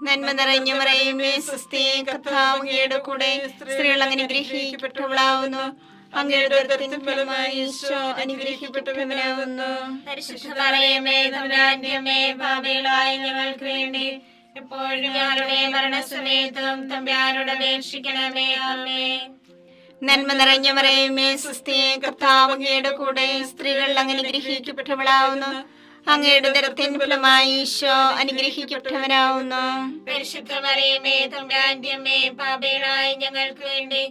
നന്മ നിറഞ്ഞ മറിയമേ സ്വസ്തി, കർത്താവ് അങ്ങയുടെ കൂടെ സ്ത്രീകൾ അങ്ങ് അനുഗ്രഹിക്കപ്പെട്ടവളാകുന്നു. അങ്ങയുടെ ഉദരത്തിൻ ഫലമായി ഈശോ അനുഗ്രഹിക്കപ്പെട്ടവനാകുന്നു. പരിശുദ്ധ മറിയമേ തമ്പുരാന്റെ അമ്മേ, പാപികളായ ഞങ്ങൾക്ക് വേണ്ടി എപ്പോഴും ഞങ്ങളുടെ മരണസമയത്തും തമ്പുരാനോട് അപേക്ഷിക്കണമേ. ആമേൻ. നന്മ നിറഞ്ഞ മറിയമേ സ്വസ്തി, കർത്താവ് അങ്ങയുടെ കൂടെ സ്ത്രീകൾ അങ്ങ് അനുഗ്രഹിക്കപ്പെട്ടവളാകുന്നു. അങ്ങയുടെ ഉദരത്തിൻ ഫലമായി ഈശോ അനുഗ്രഹിക്കപ്പെട്ടവനാകുന്നു. പരിശുദ്ധ മറിയമേ തമ്പുരാന്റെ അമ്മേ, പാപികളായ ഞങ്ങൾക്ക് വേണ്ടി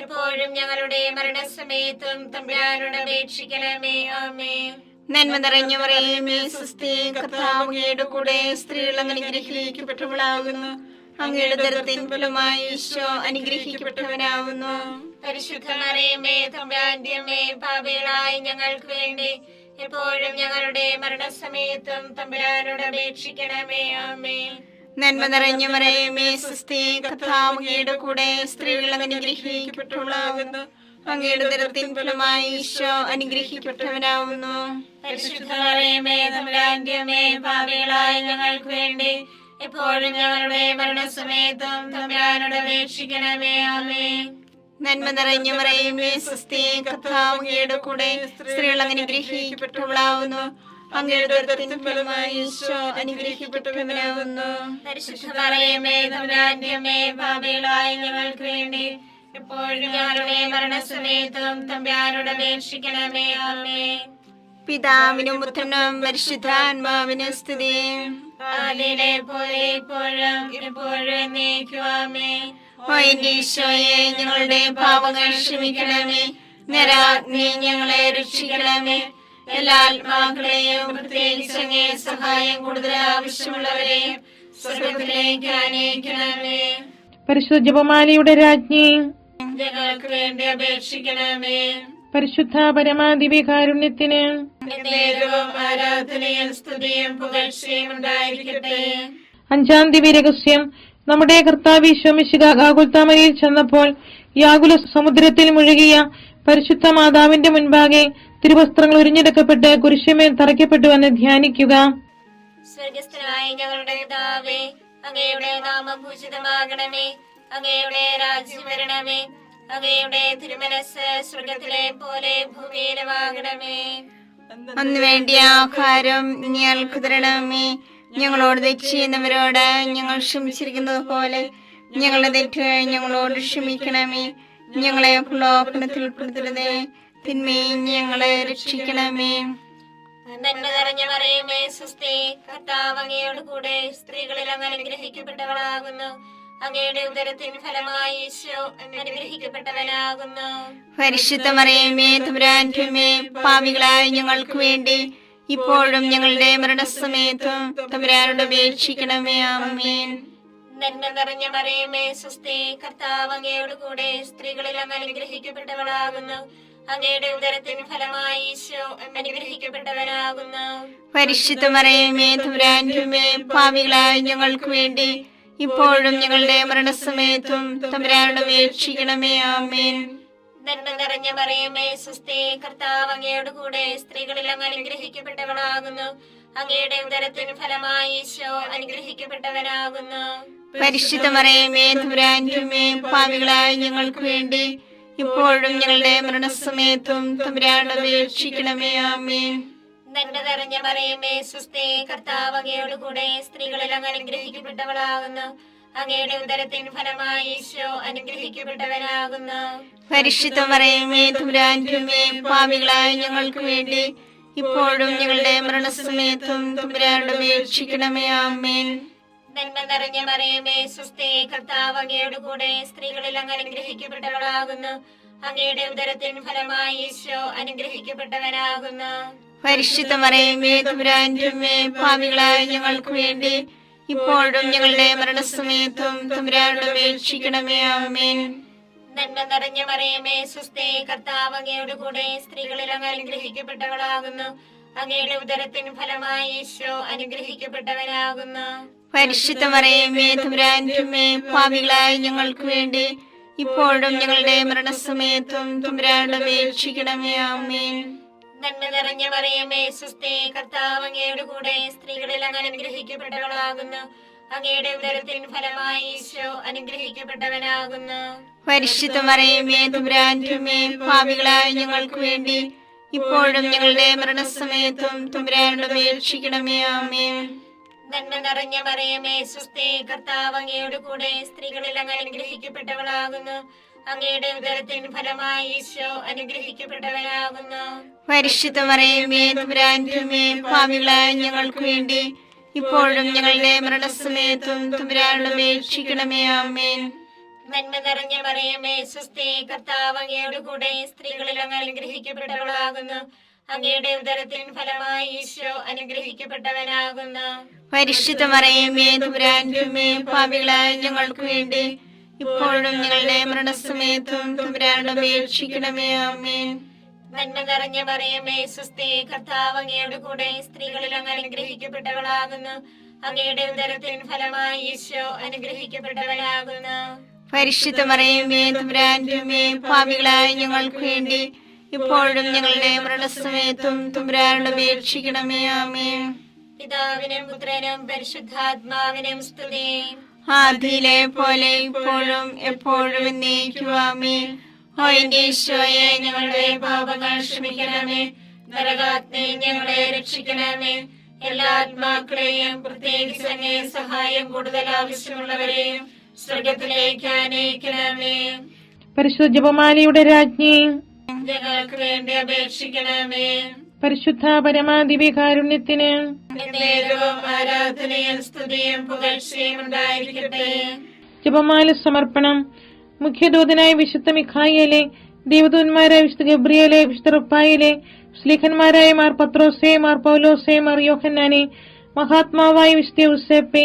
എപ്പോഴും ഞങ്ങളുടെ മരണസമയത്തും തമ്പുരാനോട് അപേക്ഷിക്കണമേ. ആമേൻ. നന്മ നിറഞ്ഞ മറിയമേ സ്വസ്തി, കർത്താവ് അങ്ങയുടെ കൂടെ സ്ത്രീകൾ അങ്ങ് അനുഗ്രഹിക്കപ്പെട്ടവളാകുന്നു. അങ്ങയുടെ ഉദരത്തിൻ ഫലമായി ഈശോ അനുഗ്രഹിക്കപ്പെട്ടവനാകുന്നു. പരിശുദ്ധ മറിയമേ തമ്പുരാന്റെ അമ്മേ, പാപികളായ ഞങ്ങൾക്ക് വേണ്ടി എപ്പോഴും ഞങ്ങളുടെ മരണസമയത്തും തമ്പുരാനോട് അപേക്ഷിക്കണമേ. ആമേൻ. നന്മ നിറഞ്ഞ മറിയമേ സ്വസ്തി, കർത്താവ് അങ്ങയുടെ കൂടെ സ്ത്രീകൾ അനുഗ്രഹിക്കപ്പെട്ടവളാകുന്നു. അങ്ങയുടെ ഉദരത്തിൻ ഫലമായി ഈശോ അനുഗ്രഹിക്കപ്പെട്ടവനാവുന്നു. പരിശുദ്ധ മറിയമേ തമ്പുരാന്റെ അമ്മേ, പാപികളായ ഞങ്ങൾക്ക് വേണ്ടി എപ്പോഴും ഞങ്ങളുടെ മരണസമയത്തും തമ്പുരാനോട് അപേക്ഷിക്കണമേ. ആമേൻ. നന്മ നിറഞ്ഞ മറിയമേ സ്വസ്തി, കർത്താവ് അങ്ങയുടെ കൂടെ സ്ത്രീകൾ അനുഗ്രഹിക്കപ്പെട്ടവളാവുന്നു. അങ്ങയുടെ ഉദരത്തിൻ ഫലമായി ഈശോ അനുഗ്രഹിക്കപ്പെട്ടവനാവുന്നു. പരിശുദ്ധ മറിയമേ തമ്പുരാന്റെ അമ്മേ, പാപികളായ ഞങ്ങൾക്ക് വേണ്ടി എപ്പോഴും ഞങ്ങളുടെ മരണസമയത്തും തമ്പുരാനോട് അപേക്ഷിക്കണമേ. ആമേൻ. പിതാവിനും പുത്രനും പരിശുദ്ധാത്മാവിനും സ്തുതി. ആദിയിലെ പോലെ ഇപ്പോഴും എപ്പോഴും എന്നേക്കും. ആമേൻ. ഓ എന്റെ ഈശോയെ, ഞങ്ങളുടെ പാപങ്ങൾ ക്ഷമിക്കണമേ. നരാഗ്നി ഞങ്ങളെ രക്ഷിക്കണമേ. എല്ലാ ആത്മാക്കളെയും പ്രത്യേകിച്ച് അങ്ങേ സഹായം കൂടുതൽ ആവശ്യമുള്ളവരെയും സ്വർഗത്തിലേക്ക് ആനയിക്കണമേ. പരിശുദ്ധ ജപമാലയുടെ രാജ്ഞി, ഞങ്ങൾക്ക് വേണ്ടി അപേക്ഷിക്കണമേ. പരിശുദ്ധ പരമാദിവ്യകാരുണ്യത്തിന് നേരവും ആരാധനയും സ്തുതിയും പുകഴ്ചയും ഉണ്ടായിരിക്കട്ടെ. 5-ാം ദിവ്യരഹസ്യം. നമ്മുടെ കർത്താവ് ഈശോ മിശിഹാ ഗാഗുൽത്താമലയിൽ ചെന്നപ്പോൾ യാകുല സമുദ്രത്തിൽ മുഴുകിയ പരിശുദ്ധ മാതാവിന്റെ മുൻപാകെ തിരുവസ്ത്രങ്ങൾ ഉരിഞ്ഞെടുക്കപ്പെട്ട് കുരിശുമേൽ തറയ്ക്കപ്പെട്ടുവെന്ന് ധ്യാനിക്കുക. സ്വർഗസ്ഥനായ ഞങ്ങളുടെ പിതാവേ, അങ്ങയുടെ നാമം പൂജിതമാകണമേ. അങ്ങയുടെ രാജ്യം വരണമേ. അങ്ങയുടെ തിരുമനസ് സ്വർഗത്തിലെ പോലെ ഭൂമിയിലുമാകണമേ. അന്ന് വേണ്ടിയ ആഹാരം ഞങ്ങൾക്ക് തരണമേ. ഞങ്ങളോട് തെറ്റ് ചെയ്യുന്നവരോട് ഞങ്ങൾ ക്ഷമിച്ചിരിക്കുന്നത് പോലെ ഞങ്ങളുടെ തെറ്റുകൾ ഞങ്ങളോട് ക്ഷമിക്കണമേ. ഞങ്ങളെ പ്രലോഭനത്തിൽ ഉൾപ്പെടുത്തരുതേ, തിന്മയിൽ ഞങ്ങളെ രക്ഷിക്കണമേ. നന്മ നിറഞ്ഞ മറിയമേ സ്വസ്തി, കർത്താവ് അങ്ങയോട് കൂടെ സ്ത്രീകളിൽ അങ്ങ് അനുഗ്രഹിക്കപ്പെട്ടവളാകുന്നു. അങ്ങയുടെ ഉദരത്തിൻ ഫലമായി ഈശോ അനുഗ്രഹിക്കപ്പെട്ടവനാകുന്നു. പരിശുദ്ധ മറിയമേ തമ്പുരാന്റെ അമ്മേ, പാപികളായ ഞങ്ങൾക്ക് വേണ്ടി ഇപ്പോഴും ഞങ്ങളുടെ മരണസമയത്തും തമ്പുരാനോട് അപേക്ഷിക്കണമേ. ആമേൻ. നന്മ നിറഞ്ഞ മറിയമേ സ്വസ്തി, കർത്താവ് അങ്ങയോട് കൂടെ സ്ത്രീകളിൽ അങ്ങ് അനുഗ്രഹിക്കപ്പെട്ടവളാകുന്നു. അങ്ങയുടെ ഉദരത്തിൻ ഫലമായി ഈശോ അനുഗ്രഹിക്കപ്പെട്ടവനാകുന്നു. പരിശുദ്ധ മറിയമേ തമ്പുരാന്റെ അമ്മേ, പാപികളായ ഞങ്ങൾക്ക് വേണ്ടി ഇപ്പോഴും ഞങ്ങളുടെ മരണസമയത്തും തമ്പുരാനോട് അപേക്ഷിക്കണമേ. ആമേൻ. നന്മ നിറഞ്ഞ മറിയമേ സ്വസ്തി, കർത്താവ് അങ്ങയോട് കൂടെ സ്ത്രീകളിൽ അങ്ങ് അനുഗ്രഹിക്കപ്പെട്ടവളാകുന്നു. അങ്ങയുടെ ഉദരത്തിൻ ഫലമായി ഈശോ അനുഗ്രഹിക്കപ്പെട്ടവനാകുന്നു. പരിശുദ്ധ മറിയമേ തമ്പുരാന്റെ അമ്മേ, പാപികളായ ഞങ്ങൾക്ക് വേണ്ടി ഇപ്പോഴും ഞങ്ങളുടെ മരണസമയത്തും തമ്പുരാനോട് അപേക്ഷിക്കണമേ. ആമേൻ. നന്മ നിറഞ്ഞ മറിയമേ സ്വസ്തി, കർത്താവ് അങ്ങയോട് കൂടെ സ്ത്രീകളിൽ അങ്ങ് അനുഗ്രഹിക്കപ്പെട്ടവളാകുന്നു. അങ്ങയുടെ ഉദരത്തിൻ ഫലമായി ഈശോ അനുഗ്രഹിക്കപ്പെട്ടവനാകുന്നു. പരിശുദ്ധ മറിയമേ തമ്പുരാന്റെ അമ്മേ, പാപികളായ ഞങ്ങൾക്ക് വേണ്ടി ഇപ്പോഴും ഞങ്ങളുടെ മരണസമയത്തും തമ്പുരാനോട് അപേക്ഷിക്കണമേ. ആമേൻ. നന്മ നിറഞ്ഞ മറിയമേ സ്വസ്തി, കർത്താവ് അങ്ങയോട് കൂടെ സ്ത്രീകളിൽ അങ്ങ് അനുഗ്രഹിക്കപ്പെട്ടവളാകുന്നു. അങ്ങയുടെ ഉദരത്തിൻ ഫലമായി ഈശോ അനുഗ്രഹിക്കപ്പെട്ടവനാകുന്നു. പരിശുദ്ധ മറിയമേ തമ്പുരാന്റെ അമ്മേ, പാപികളായ ഞങ്ങൾക്ക് വേണ്ടി ഇപ്പോഴും ഞങ്ങളുടെ മരണസമയത്തും തമ്പുരാനോട് അപേക്ഷിക്കണമേ. ആമേൻ. നന്മ നിറഞ്ഞ മറിയമേ സ്വസ്തി, കർത്താവ് അങ്ങയോട് കൂടെ സ്ത്രീകളിൽ അങ്ങ് അനുഗ്രഹിക്കപ്പെട്ടവളാകുന്നു. അങ്ങയുടെ ഉദരത്തിൻ ഫലമായി ഈശോ അനുഗ്രഹിക്കപ്പെട്ടവനാകുന്നു. പരിശുദ്ധ മറിയമേ തമ്പുരാന്റെ അമ്മേ, പാപികളായ ഞങ്ങൾക്ക് വേണ്ടി ഇപ്പോഴും ഞങ്ങളുടെ മരണസമയത്തും തമ്പുരാനോട് അപേക്ഷിക്കണമേ. ആമേൻ. നന്മ നിറഞ്ഞ മറിയമേ സ്വസ്തി, കർത്താവ് അങ്ങയോട് കൂടെ സ്ത്രീകളിൽ അങ്ങ് അനുഗ്രഹിക്കപ്പെട്ടവളാകുന്നു. അങ്ങയുടെ ഉദരത്തിൻ ഫലമായി ഈശോ അനുഗ്രഹിക്കപ്പെട്ടവനാകുന്നു. പരിശുദ്ധ മറിയമേ തമ്പുരാന്റെ അമ്മേ, പാപികളായ ഞങ്ങൾക്ക് വേണ്ടി ഇപ്പോഴും ഞങ്ങളുടെ മരണസമയത്തും തമ്പുരാനോട് അപേക്ഷിക്കണമേ. ആമേൻ. നന്മ നിറഞ്ഞ മറിയമേ സ്വസ്തി, കർത്താവ് അങ്ങയോട് കൂടെ സ്ത്രീകളിൽ അങ്ങ് അനുഗ്രഹിക്കപ്പെട്ടവളാകുന്നു. അങ്ങയുടെ ഉദരത്തിൻ ഫലമായി ഈശോ അനുഗ്രഹിക്കപ്പെട്ടവനാകുന്നു. പരിശുദ്ധ മറിയമേ തമ്പുരാന്റെ അമ്മേ, പാപികളായ ഞങ്ങൾക്ക് വേണ്ടി ഇപ്പോഴും ഞങ്ങളുടെ മരണസമയത്തും തമ്പുരാനോട് അപേക്ഷിക്കണമേ. ആമേൻ. നന്മ നിറഞ്ഞ മറിയമേ സ്വസ്തി, കർത്താവ് അങ്ങയോട് കൂടെ സ്ത്രീകളിൽ അങ്ങ് അനുഗ്രഹിക്കപ്പെട്ടവളാകുന്നു. അങ്ങയുടെ ഉദരത്തിൻ ഫലമായി ഈശോ അനുഗ്രഹിക്കപ്പെട്ടവനാകുന്നു. പരിശുദ്ധ മറിയമേ തമ്പുരാന്റെ അമ്മേ, പാപികളായ ഞങ്ങൾക്ക് വേണ്ടി ഇപ്പോഴും ഞങ്ങളുടെ മരണസമയത്തും തമ്പുരാനോട് അപേക്ഷിക്കണമേ. ആമേൻ. നന്മ നിറഞ്ഞ മറിയമേ സ്വസ്തി, കർത്താവ് അങ്ങയുടെ കൂടെ സ്ത്രീകളിൽ അങ്ങ് അനുഗ്രഹിക്കപ്പെട്ടവളാകുന്നു. അങ്ങയുടെ ഉദരത്തിൻ ഫലമായി ഈശോ അനുഗ്രഹിക്കപ്പെട്ടവനാകുന്നു. പരിശുദ്ധ മറിയമേ തമ്പുരാന്റെ അമ്മേ, പാപികളായ ഞങ്ങൾക്ക് വേണ്ടി ഇപ്പോഴും ഞങ്ങളുടെ മരണസമയത്തും തമ്പുരാനോട് അപേക്ഷിക്കണമേ. ആമേൻ. പിതാവിനും പുത്രനും പരിശുദ്ധാത്മാവിനും സ്തുതി. ആദിയിലെ പോലെ ഇപ്പോഴും എപ്പോഴും എന്നേക്കും. ആമേൻ. ഓ എന്റെ ഈശോയെ, ഞങ്ങളുടെ പാപങ്ങൾ ക്ഷമിക്കണമേ. നരകാഗ്നി ഞങ്ങളെ രക്ഷിക്കണമേ. എല്ലാ ആത്മാക്കളെയും, പ്രത്യേകിച്ച് അങ്ങേ സഹായം കൂടുതൽ ആവശ്യമുള്ളവരെയും സ്വർഗത്തിലേക്ക് ആനയിക്കണമേ. പരിശുദ്ധ ജപമാലയുടെ രാജ്ഞി, ഞങ്ങൾക്ക് വേണ്ടി അപേക്ഷിക്കണമേ. പരിശുദ്ധ പരമാദിവ്യകാരുണ്യത്തിന് നേരവും ആരാധനയും സ്തുതിയും പുകഴ്ചയും ഉണ്ടായിരിക്കട്ടെ. ജപമാല സമർപ്പണം. മുഖ്യദൂതനായ വിശുദ്ധ മിഖായേലെ, ദേവദൂതന്മാരായ വിശുദ്ധ ഗബ്രിയേലെ, വിശുദ്ധ റുപ്പായേലെ, സ്ലീഹന്മാരായ മാർ പത്രോസേ, മാർ പൗലോസേ, മാർ യോഹന്നാനെ, മഹാത്മാവായ വിശുദ്ധ യൂസേപ്പേ,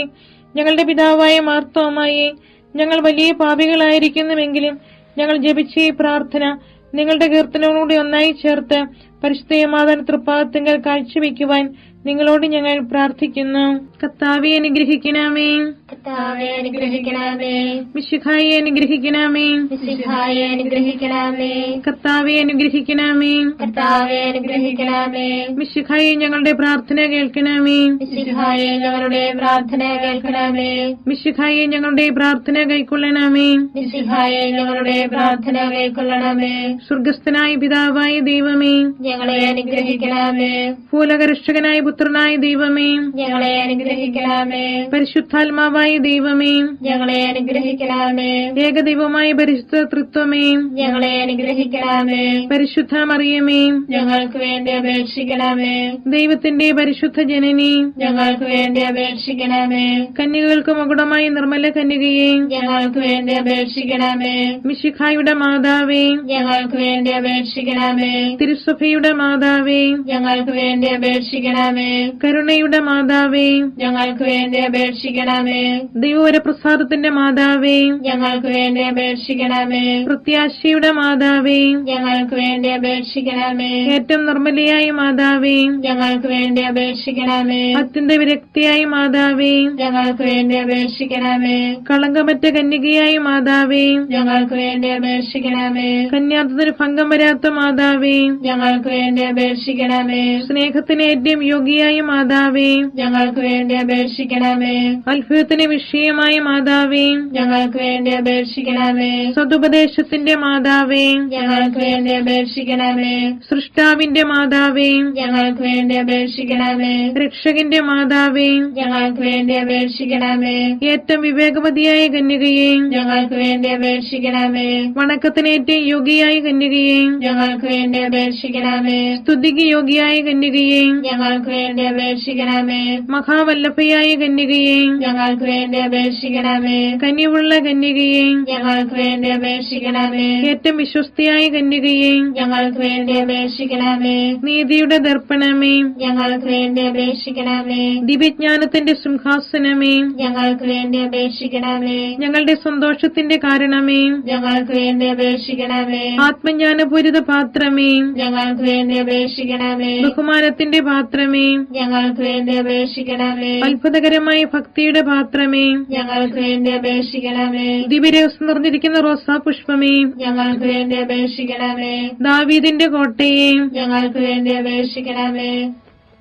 ഞങ്ങളുടെ പിതാവായ മാർത്തോമായെ, ഞങ്ങൾ വലിയ പാപികളായിരിക്കുന്നുവെങ്കിലും ഞങ്ങൾ ജപിച്ച ഈ പ്രാർത്ഥന നിങ്ങളുടെ കീർത്തനങ്ങളോട് ഒന്നായി ചേർത്ത് പരിശുദ്ധ മാതാവിന്റെ തൃപ്പാദത്തിങ്കൽ കാഴ്ചവെക്കുവാൻ നിങ്ങളോട് ഞങ്ങൾ പ്രാർത്ഥിക്കുന്നു. കർത്താവേ അനുഗ്രഹിക്കണമേ. കർത്താവേ അനുഗ്രഹിക്കണമേ. മിശിഹായെ അനുഗ്രഹിക്കണമേ. മിശിഹായെ അനുഗ്രഹിക്കണമേ. കർത്താവേ അനുഗ്രഹിക്കണമേ. കർത്താവേ അനുഗ്രഹിക്കണമേ. മിശിഹായെ ഞങ്ങളുടെ പ്രാർത്ഥന കേൾക്കണമേ. മിശിഹായെ ഞങ്ങളുടെ പ്രാർത്ഥന കേൾക്കണമേ. മിശിഹായെ ഞങ്ങളുടെ പ്രാർത്ഥന കൈക്കൊള്ളണമേ. മിശിഹായെ ഞങ്ങളുടെ പ്രാർത്ഥന കൈക്കൊള്ളണമേ. സ്വർഗസ്ഥനായ പിതാവായ ദൈവമേ, ഞങ്ങളെ അനുഗ്രഹിക്കണമേ. ഭൂലോകരക്ഷകനായ പുത്രനായ ദൈവമേ, ഞങ്ങളെ അനുഗ്രഹിക്കണമേ. പരിശുദ്ധാത്മാവായ ദൈവമേ, ഞങ്ങളെ അനുഗ്രഹിക്കണമേ. ഏകദൈവമായ പരിശുദ്ധ തൃത്വമേ, ഞങ്ങളെ അനുഗ്രഹിക്കണമേ. പരിശുദ്ധ മറിയമേ, ഞങ്ങൾക്ക് വേണ്ടി അപേക്ഷിക്കണമേ. ദൈവത്തിന്റെ പരിശുദ്ധ ജനനി, ഞങ്ങൾക്ക് വേണ്ടി അപേക്ഷിക്കണമേ. കന്യകൾക്ക് മകുടമായ നിർമ്മല കന്യകയെ, ഞങ്ങൾക്ക് വേണ്ടി അപേക്ഷിക്കണമേ. മിശിഹായുടെ മാതാവേ, ഞങ്ങൾക്ക് വേണ്ടി അപേക്ഷിക്കണമേ. തിരുസഭയുടെ മാതാവേ, ഞങ്ങൾക്ക് വേണ്ടി അപേക്ഷിക്കണമേ. കരുണയുടെ മാതാവേ, ഞങ്ങൾക്ക് വേണ്ടി അപേക്ഷിക്കണമേ. ദൈവവരപ്രസാദത്തിന്റെ മാതാവേ, ഞങ്ങൾക്ക് വേണ്ടി അപേക്ഷിക്കണമേ. പ്രത്യാശയുടെ മാതാവേ, ഞങ്ങൾക്ക് വേണ്ടി അപേക്ഷിക്കണമേ. ഏറ്റവും നിർമ്മലയായ മാതാവേ, ഞങ്ങൾക്ക് വേണ്ടി അപേക്ഷിക്കണമേ. അത്യന്ത വിരക്തിയായ മാതാവേ, ഞങ്ങൾക്ക് വേണ്ടി അപേക്ഷിക്കണമേ. കളങ്കമറ്റ കന്യകയായ മാതാവേ, ഞങ്ങൾക്ക് വേണ്ടി അപേക്ഷിക്കണമേ. കന്യാത്വത്തിന് ഭംഗം വരാത്ത മാതാവേ, ഞങ്ങൾക്ക് വേണ്ടി അപേക്ഷിക്കണമേ. സ്നേഹത്തിന് ഏറ്റവും യോഗ്യയായ മാതാവേ, ഞങ്ങൾക്ക് വേണ്ടി അപേക്ഷിക്കണമേ. അത്ഭുതത്തിന് വിഷയമായ മാതാവേ, ഞങ്ങൾക്ക് വേണ്ടി അപേക്ഷിക്കണമേ. സതുപദേശത്തിന്റെ മാതാവേ, ഞങ്ങൾക്ക് വേണ്ടി അപേക്ഷിക്കണമേ. സൃഷ്ടാവിന്റെ മാതാവേ, ഞങ്ങൾക്ക് വേണ്ടി അപേക്ഷിക്കണമേ. രക്ഷകന്റെ മാതാവേ, ഞങ്ങൾക്ക് വേണ്ടി അപേക്ഷിക്കണമേ. ഏറ്റവും വിവേകവതിയായ കന്യകയെ, ഞങ്ങൾക്ക് വേണ്ടി അപേക്ഷിക്കണമേ. വണക്കത്തിന് ഏറ്റവും യോഗ്യയായ കന്യകയെ, ഞങ്ങൾക്ക് വേണ്ടി അപേക്ഷിക്കണമേ. സ്തുതിക്ക് യോഗ്യയായ കന്യകയെ, ഞങ്ങൾക്ക് വേണ്ടി അപേക്ഷിക്കണമേ. മഹാവല്ലഭയായ കന്യകയെ, ഞങ്ങൾക്ക് വേണ്ടി അപേക്ഷിക്കണമേ. കനിവുള്ള കന്യകയെ, ഞങ്ങൾക്ക് വേണ്ടി അപേക്ഷിക്കണമേ. ഏറ്റവും വിശ്വസ്തയായ കന്യകയെ, ഞങ്ങൾക്ക് വേണ്ടി അപേക്ഷിക്കണമേ. നീതിയുടെ ദർപ്പണമേ, ഞങ്ങൾക്ക് വേണ്ടി അപേക്ഷിക്കണമേ. ദിവ്യജ്ഞാനത്തിന്റെ സിംഹാസനമേ, ഞങ്ങൾക്ക് വേണ്ടി അപേക്ഷിക്കണമേ. ഞങ്ങളുടെ സന്തോഷത്തിന്റെ കാരണമേ, ഞങ്ങൾക്ക് വേണ്ടി അപേക്ഷിക്കണമേ. ആത്മജ്ഞാനപൂരിത പാത്രമേ, ഞങ്ങൾക്ക് വേണ്ടി അപേക്ഷിക്കണമേ. ബഹുമാനത്തിന്റെ പാത്രമേ, ഞങ്ങൾക്ക് വേണ്ടി അപേക്ഷിക്കണമേ. അത്ഭുതകരമായ ഭക്തിയുടെ പാത്രമേ, ഞങ്ങൾക്ക് വേണ്ടി അപേക്ഷിക്കണമേ. ദിവ്യരഹസ്യം നിറഞ്ഞിരിക്കുന്ന റോസാ പുഷ്പമേ, ഞങ്ങൾക്ക് വേണ്ടി അപേക്ഷിക്കണമേ. ദാവീദിന്റെ കോട്ടയെ, ഞങ്ങൾക്ക് വേണ്ടി അപേക്ഷിക്കണമേ.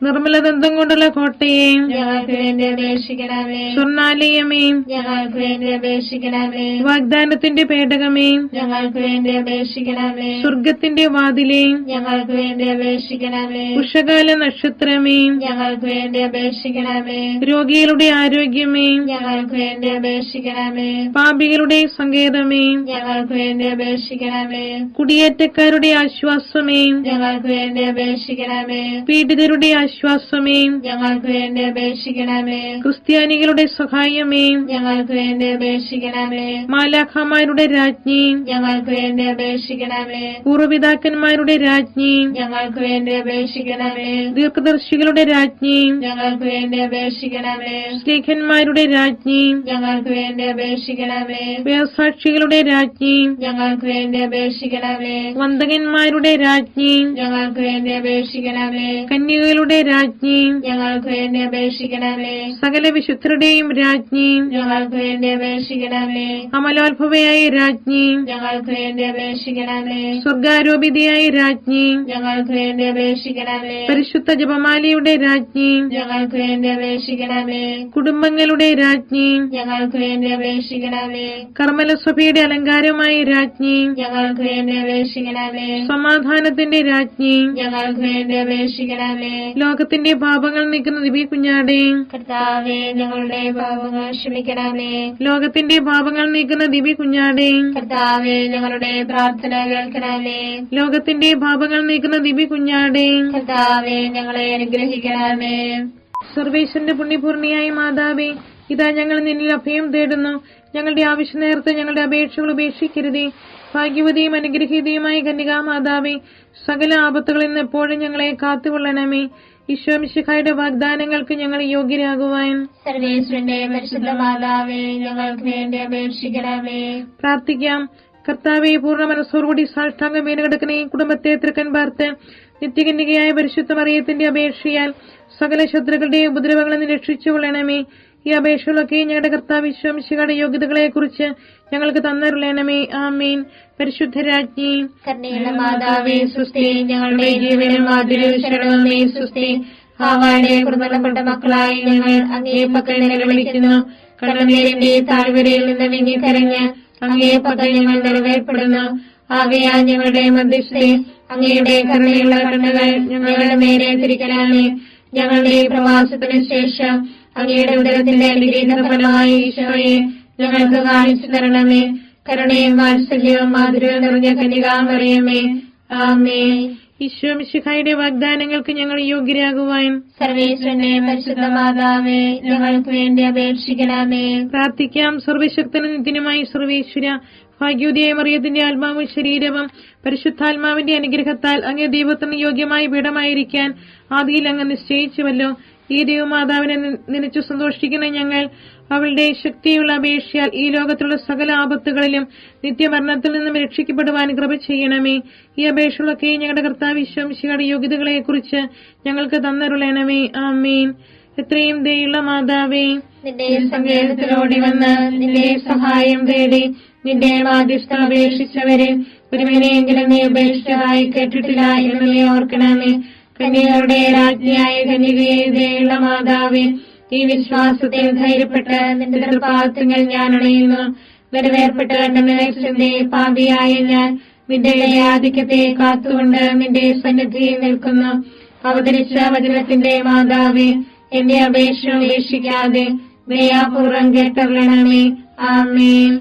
നിർമ്മലദന്തം കൊണ്ടുള്ള കോട്ടയെ, ഞങ്ങൾക്ക് വേണ്ടി അപേക്ഷിക്കണമേ. സ്വർണാലയമേ, ഞങ്ങൾക്ക് വേണ്ടി അപേക്ഷിക്കണമേ. വാഗ്ദാനത്തിന്റെ പേടകമേ, ഞങ്ങൾക്ക് വേണ്ടി അപേക്ഷിക്കണമേ. സ്വർഗത്തിന്റെ വാതിലേ, ഞങ്ങൾക്ക് വേണ്ടി അപേക്ഷിക്കണമേ. ഉഷകാല നക്ഷത്രമേ, ഞങ്ങൾക്ക് വേണ്ടി അപേക്ഷിക്കണമേ. രോഗികളുടെ ആരോഗ്യമേ, ഞങ്ങൾക്ക് വേണ്ടി അപേക്ഷിക്കണമേ. പാപികളുടെ സങ്കേതമേ, ഞങ്ങൾക്ക് വേണ്ടി അപേക്ഷിക്കണമേ. കുടിയേറ്റക്കാരുടെ ആശ്വാസമേ, ഞങ്ങൾക്ക് വേണ്ടി അപേക്ഷിക്കണമേ. പീഡിതരുടെ ആശ്വാസമേ, ഞങ്ങൾക്ക് വേണ്ടി അപേക്ഷിക്കണമേ. ക്രിസ്ത്യാനികളുടെ സഹായമേ, ഞങ്ങൾക്ക് വേണ്ടി അപേക്ഷിക്കണമേ. മാലാഖമാരുടെ രാജ്ഞി, ഞങ്ങൾക്ക് വേണ്ടി അപേക്ഷിക്കണമേ. പൂർവ്വപിതാക്കന്മാരുടെ രാജ്ഞി, ഞങ്ങൾക്ക് വേണ്ടി അപേക്ഷിക്കണമേ. ദീർഘദർശികളുടെ രാജ്ഞി, ഞങ്ങൾക്ക് വേണ്ടി അപേക്ഷിക്കണമേ. സ്നേഹന്മാരുടെ രാജ്ഞി, ഞങ്ങൾക്ക് വേണ്ടി അപേക്ഷിക്കണമേ. വേദസാക്ഷികളുടെ രാജ്ഞി, ഞങ്ങൾക്ക് വേണ്ടി അപേക്ഷിക്കണമേ. വന്ദകന്മാരുടെ രാജ്ഞി, ഞങ്ങൾക്ക് വേണ്ടി അപേക്ഷിക്കണമേ. കന്യകകളുടെ രാജ്ഞി, ഞങ്ങൾക്ക് വേണ്ടി അപേക്ഷിക്കണമേ. സകല വിശുദ്ധരുടെയും രാജ്ഞി, ഞങ്ങൾക്ക് വേണ്ടി അപേക്ഷിക്കണമേ. അമലോത്ഭവയായ രാജ്ഞി, ഞങ്ങൾക്ക് വേണ്ടി അപേക്ഷിക്കണമേ. സ്വർഗാരോപിതയായ രാജ്ഞി, ഞങ്ങൾക്ക് വേണ്ടി അപേക്ഷിക്കണമേ. പരിശുദ്ധ ജപമാലയുടെ രാജ്ഞി, ഞങ്ങൾക്ക് വേണ്ടി അപേക്ഷിക്കണമേ. കുടുംബങ്ങളുടെ രാജ്ഞി, ഞങ്ങൾക്ക് വേണ്ടി അപേക്ഷിക്കണമേ. കർമ്മലസഭയുടെ അലങ്കാരമായ രാജ്ഞി, ഞങ്ങൾക്ക് വേണ്ടി അപേക്ഷിക്കണമേ. സമാധാനത്തിന്റെ രാജ്ഞി, ഞങ്ങൾക്ക് വേണ്ടി അപേക്ഷിക്കണമേ. ലോകത്തിന്റെ പാപങ്ങൾ നീക്കുന്ന ദിവ്യ കുഞ്ഞാടേ, കർത്താവേ, ഞങ്ങളുടെ പാപങ്ങൾ ക്ഷമിക്കണമേ. ലോകത്തിന്റെ പാപങ്ങൾ നീക്കുന്ന ദിവ്യ കുഞ്ഞാടേ, കർത്താവേ, ഞങ്ങളുടെ പ്രാർത്ഥന കേൾക്കണമേ. ലോകത്തിന്റെ പാപങ്ങൾ നീക്കുന്ന ദിവ്യ കുഞ്ഞാടേ, കർത്താവേ, ഞങ്ങളെ അനുഗ്രഹിക്കണമേ. സർവേശ്വരന്റെ പുണ്യപൂർണിയായ മാതാവേ, ഇതാ ഞങ്ങൾ നിന്നിൽ അഭയം തേടുന്നു. ഞങ്ങളുടെ ആവശ്യ നേരത്ത് ഞങ്ങളുടെ അപേക്ഷകൾ ഉപേക്ഷിക്കരുതേ. ഭാഗ്യവതിയും അനുഗ്രഹീതയുമായ കന്യകാ മാതാവേ, സകല ആപത്തുകളിൽ നിന്ന് എപ്പോഴും ഞങ്ങളെ കാത്തുകൊള്ളണമേ. ഈശോ മിശിഹായുടെ വാഗ്ദാനങ്ങൾക്ക് ഞങ്ങൾ യോഗ്യരാകുവാൻ സർവേശ്വരന്റെ പരിശുദ്ധ മാതാവേ, ഞങ്ങൾക്ക് വേണ്ടി അപേക്ഷിക്കണമേ. പ്രാർത്ഥിക്കാം. കർത്താവെ, പൂർണ്ണ മനസ്സോടുകൂടി സാഷ്ടാംഗം വീണുകിടക്കുന്ന ഈ കുടുംബത്തെ തൃക്കൻ പാർത്ത് നിത്യകന്യകയായ പരിശുദ്ധ മറിയത്തിന്റെ അപേക്ഷയാൽ സകല ശത്രുക്കളുടെയും ഉപദ്രവങ്ങളിൽ നിന്ന് രക്ഷിച്ചുകൊള്ളണമേ. ഈ അപേക്ഷകളൊക്കെ ഞങ്ങളുടെ കർത്താവ് ഈശോ മിശിഹായുടെ യോഗ്യതകളെ കുറിച്ച് ഞങ്ങൾക്ക് തന്നരുളണമേ. ആമേൻ. പരിശുദ്ധ രാജ്ഞി, കരുണയുള്ള മാതാവേ, സുസ്തി. ഞങ്ങളുടെ ജീവനും മാധുര്യവും ശരണമേ, സുസ്തി. ഹാവായുടെ കുറുനടപ്പെട്ട മക്കളായി ഞങ്ങൾ അങ്ങേ പക്കൽ നിലവിളിക്കുന്നു. കണ്ണുനീരിന്റെ താഴ്വരയിൽ നിന്ന് വിങ്ങിക്കരഞ്ഞ് അങ്ങേ പക്കൽ ഞങ്ങൾ നിറവേർപ്പെടുന്നു. ആകയാൽ ഞങ്ങളുടെ മധ്യസ്ഥെ അങ്ങയുടെ കരുണയുള്ള കണ്ണുകൾ ഞങ്ങളുടെ നേരെ തിരിക്കണമേ. ഞങ്ങളുടെ പ്രവാസത്തിന് ശേഷം അങ്ങയുടെ ഉദരത്തിന്റെ അനുഗ്രഹീത ഫലമായി ഈശോയെ ഞങ്ങൾക്ക് കാണിച്ചു തരണമേ. കരുണയും വാത്സല്യവും മാധുര്യവും നിറഞ്ഞ കന്യകാമറിയമേ, ആമേൻ. ഈശോ മിശിഹായുടെ വാഗ്ദാനങ്ങൾക്ക് ഞങ്ങൾ യോഗ്യരാകുവാൻ സർവേശ്വരനെ പരിശുദ്ധ മാതാവേ, ഞങ്ങൾക്ക് വേണ്ടി അപേക്ഷിക്കണമേ. പ്രാർത്ഥിക്കാം. സർവശക്തനും നിത്യനുമായി സർവേശ്വര, ഭാഗ്യോദയ മറിയത്തിന്റെ ആത്മാവും ശരീരവും പരിശുദ്ധാത്മാവിന്റെ അനുഗ്രഹത്താൽ അങ്ങേ ദൈവത്തിന് യോഗ്യമായ പീഠമായിരിക്കാൻ ആദിയിൽ അങ്ങ് നിശ്ചയിച്ചുവല്ലോ. ഈ ദൈവമാതാവിനെ നനച്ചു സന്തോഷിക്കുന്ന ഞങ്ങൾ അവളുടെ ശക്തിയുള്ള അപേക്ഷയാൽ ഈ ലോകത്തിലുള്ള സകല ആപത്തുകളിലും നിത്യമരണത്തിൽ നിന്നും രക്ഷിക്കപ്പെടുവാൻ കൃപ ചെയ്യണമേ. ഈ അപേക്ഷകളൊക്കെ ഞങ്ങളുടെ കർത്താവ് ഈശോ മിശിഹായുടെ യോഗ്യതകളെ കുറിച്ച് ഞങ്ങൾക്ക് തന്നരുളണമേ. ആമേൻ. എത്രയും ദയുള്ള മാതാവേ, നിന്റെ സങ്കേതത്തിലോടി വന്ന് നിന്റെ സഹായം തേടി നിന്റെ മാധ്യസ്ഥം അപേക്ഷിച്ചവരെ ഒരുവനെയെങ്കിലും നീ ഉപേക്ഷിച്ചതായി കേട്ടിട്ടില്ല എന്ന് നീ ഓർക്കണമേ. കന്യകരുടെ രാജ്ഞിയായ കന്യകയെ ദയുള്ള മാതാവേ, ഈ വിശ്വാസത്തിൽ ധൈര്യപ്പെട്ട് നിന്റെ തൃപ്പാദങ്ങൾ ഞാൻ അണയുന്നു. നിറവേർപ്പെട്ട് കണ്ടതിനെ പാപിയായ ഞാൻ നിന്റെ ആധിക്യത്തെ കാത്തുകൊണ്ട് നിന്റെ സന്നിധിയിൽ നിൽക്കുന്നു. അവതരിച്ച വചനത്തിന്റെ മാതാവേ, എന്റെ അപേക്ഷ ഉപേക്ഷിക്കാതെ ദയാപൂർവം കേട്ടറിയണമേ. ആമേൻ.